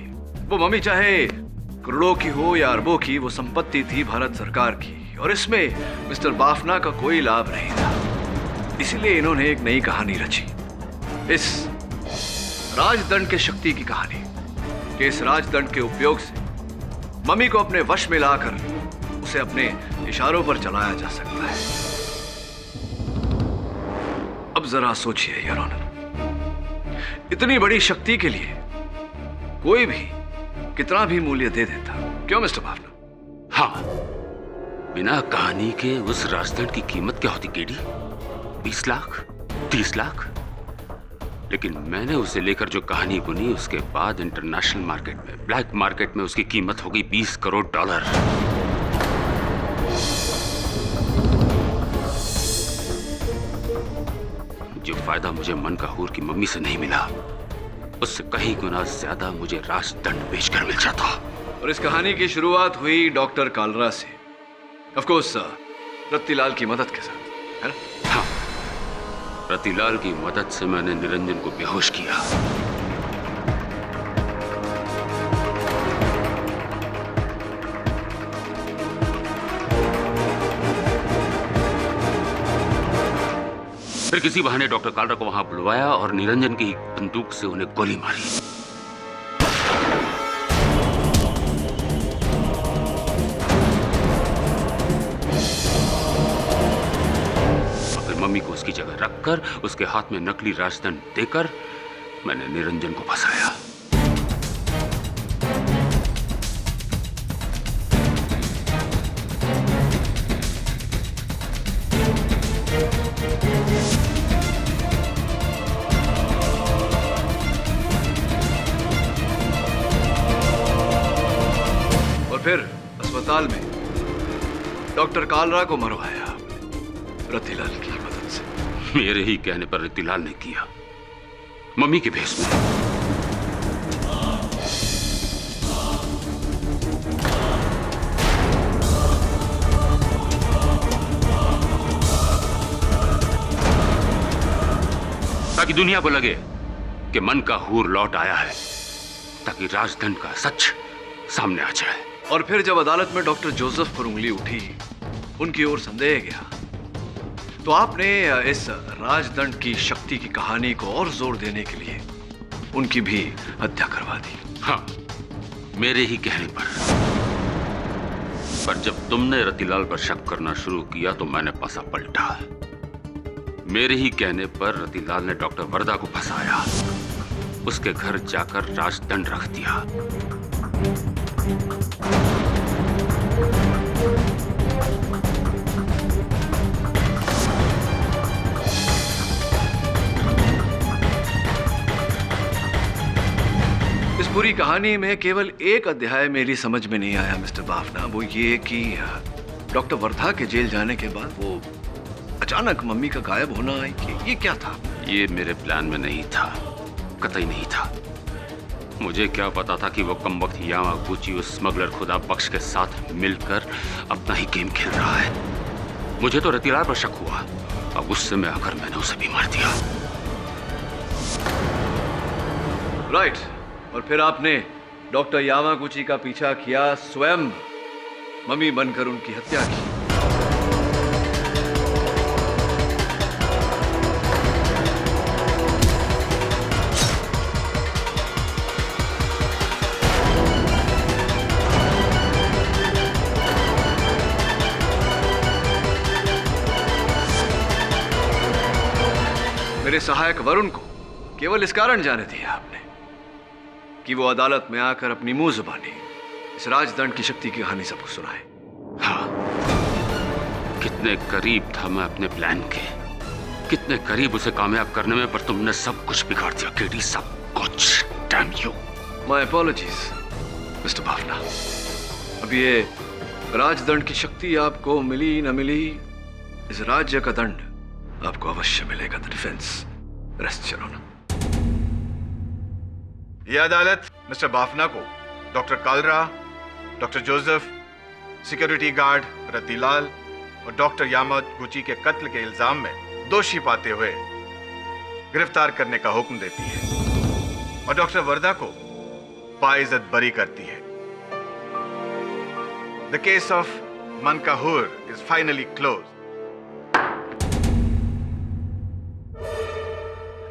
वो मम्मी चाहे करोड़ों की हो या अरबों की, वो संपत्ति थी भारत सरकार की, और इसमें मिस्टर बाफना का कोई लाभ नहीं था। इसीलिए इन्होंने एक नई कहानी रची, इस राजदंड के शक्ति की कहानी, कि इस राजदंड के उपयोग से मम्मी को अपने वश में लाकर उसे अपने इशारों पर चलाया जा सकता है। अब जरा सोचिए योर ऑनर, इतनी बड़ी शक्ति के लिए कोई भी कितना भी मूल्य दे देता। क्यों मिस्टर बाफना? हाँ, बिना कहानी के उस राजदंड की कीमत क्या होती केडी? 20 लाख, 30 लाख? लेकिन मैंने उसे लेकर जो कहानी बुनी, उसके बाद इंटरनेशनल मार्केट में, ब्लैक मार्केट में उसकी कीमत हो गई $20 करोड़। जो फायदा मुझे मनकाहूर की मम्मी से नहीं मिला, उससे कहीं गुना ज्यादा मुझे राजदंड बेचकर मिल जाता। और इस कहानी की शुरुआत हुई डॉक्टर कालरा से, ऑफ कोर्स रत्तीलाल की मदद के साथ, है ना? हाँ, रतिलाल की मदद से मैंने निरंजन को बेहोश किया। फिर किसी बहाने डॉक्टर कालरा को वहां बुलवाया और निरंजन की बंदूक से उन्हें गोली मारी। और फिर मम्मी को उसकी जगह रखकर उसके हाथ में नकली राजदंड देकर मैंने निरंजन को फंसाया। फिर अस्पताल में डॉक्टर कालरा को मरवाया रतिलाल की मदद से। मेरे ही कहने पर रतिलाल ने किया, मम्मी के भेष में। ताकि दुनिया को लगे कि मन का हूर लौट आया है, ताकि राजदंड का सच सामने आ जाए। और फिर जब अदालत में डॉक्टर जोसेफ पर उंगली उठी, उनकी ओर संदेह गया, तो आपने इस राजदंड की शक्ति की कहानी को और जोर देने के लिए उनकी भी हत्या करवा दी। हाँ, मेरे ही कहने पर जब तुमने रतिलाल पर शक करना शुरू किया तो मैंने पासा पलटा। मेरे ही कहने पर रतिलाल ने डॉक्टर वर्दा को फंसाया, उसके घर जाकर राजदंड रख दिया। इस पूरी कहानी में केवल एक अध्याय मेरी समझ में नहीं आया मिस्टर बाफना, वो ये कि डॉक्टर वर्धा के जेल जाने के बाद वो अचानक मम्मी का गायब होना, ये क्या था? ये मेरे प्लान में नहीं था, कतई नहीं था। मुझे क्या पता था कि वो कमबख्त यामागुची उस स्मगलर खुदा बख्श के साथ मिलकर अपना ही गेम खेल रहा है। मुझे तो रतिलाल पर शक हुआ, अब गुस्से में आकर मैंने उसे भी मार दिया। राइट, और फिर आपने डॉक्टर यामागुची का पीछा किया, स्वयं मम्मी बनकर उनकी हत्या की। मेरे सहायक वरुण को केवल इस कारण जाने दिया आपने कि वो अदालत में आकर अपनी मुंह जुबानी इस राजदंड की शक्ति की कहानी सबको सुनाए। हाँ, कितने करीब था मैं अपने प्लान के, कितने करीब उसे कामयाब करने में, पर तुमने सब कुछ बिगाड़ दिया केडी, सब कुछ। Damn you. My apologies mister Bafna. अब ये राजदंड की शक्ति आपको मिली न मिली, इस राज्य का दंड आपको अवश्य मिलेगा। The defence rest your honour. यह अदालत मिस्टर बाफना को doctor Kalra, doctor Joseph, security guard Ratilal और डॉक्टर यामागुची के कत्ल के इल्जाम में दोषी पाते हुए गिरफ्तार करने का हुक्म देती है और डॉक्टर वर्दा को बाइज्जत बरी करती है। द केस ऑफ मनकाहूर is finally close.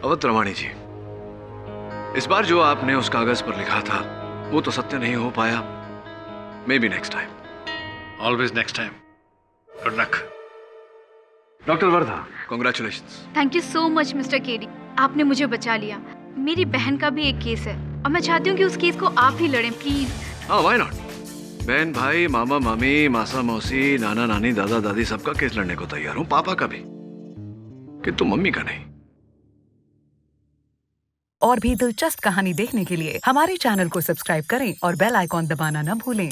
Awadh Rawani ji, इस बार जो आपने उस कागज पर लिखा था वो तो सत्य नहीं हो पाया। May be next time. Always next time. Good luck. Doctor Wardha, congratulations. Thank you so much mister KD, आपने मुझे बचा लिया। मेरी बहन का भी एक केस है और मैं चाहती हूँ कि उस केस को आप ही लड़ें, प्लीज। हाँ, व्हाई नॉट। बहन भाई, मामा मामी, मासा मौसी, नाना नानी, दादा दादी, सबका केस लड़ने को तैयार हूँ, पापा का भी, किंतु मम्मी का नहीं। और भी दिलचस्प कहानी देखने के लिए हमारे चैनल को सब्सक्राइब करें और बेल आइकॉन दबाना न भूलें।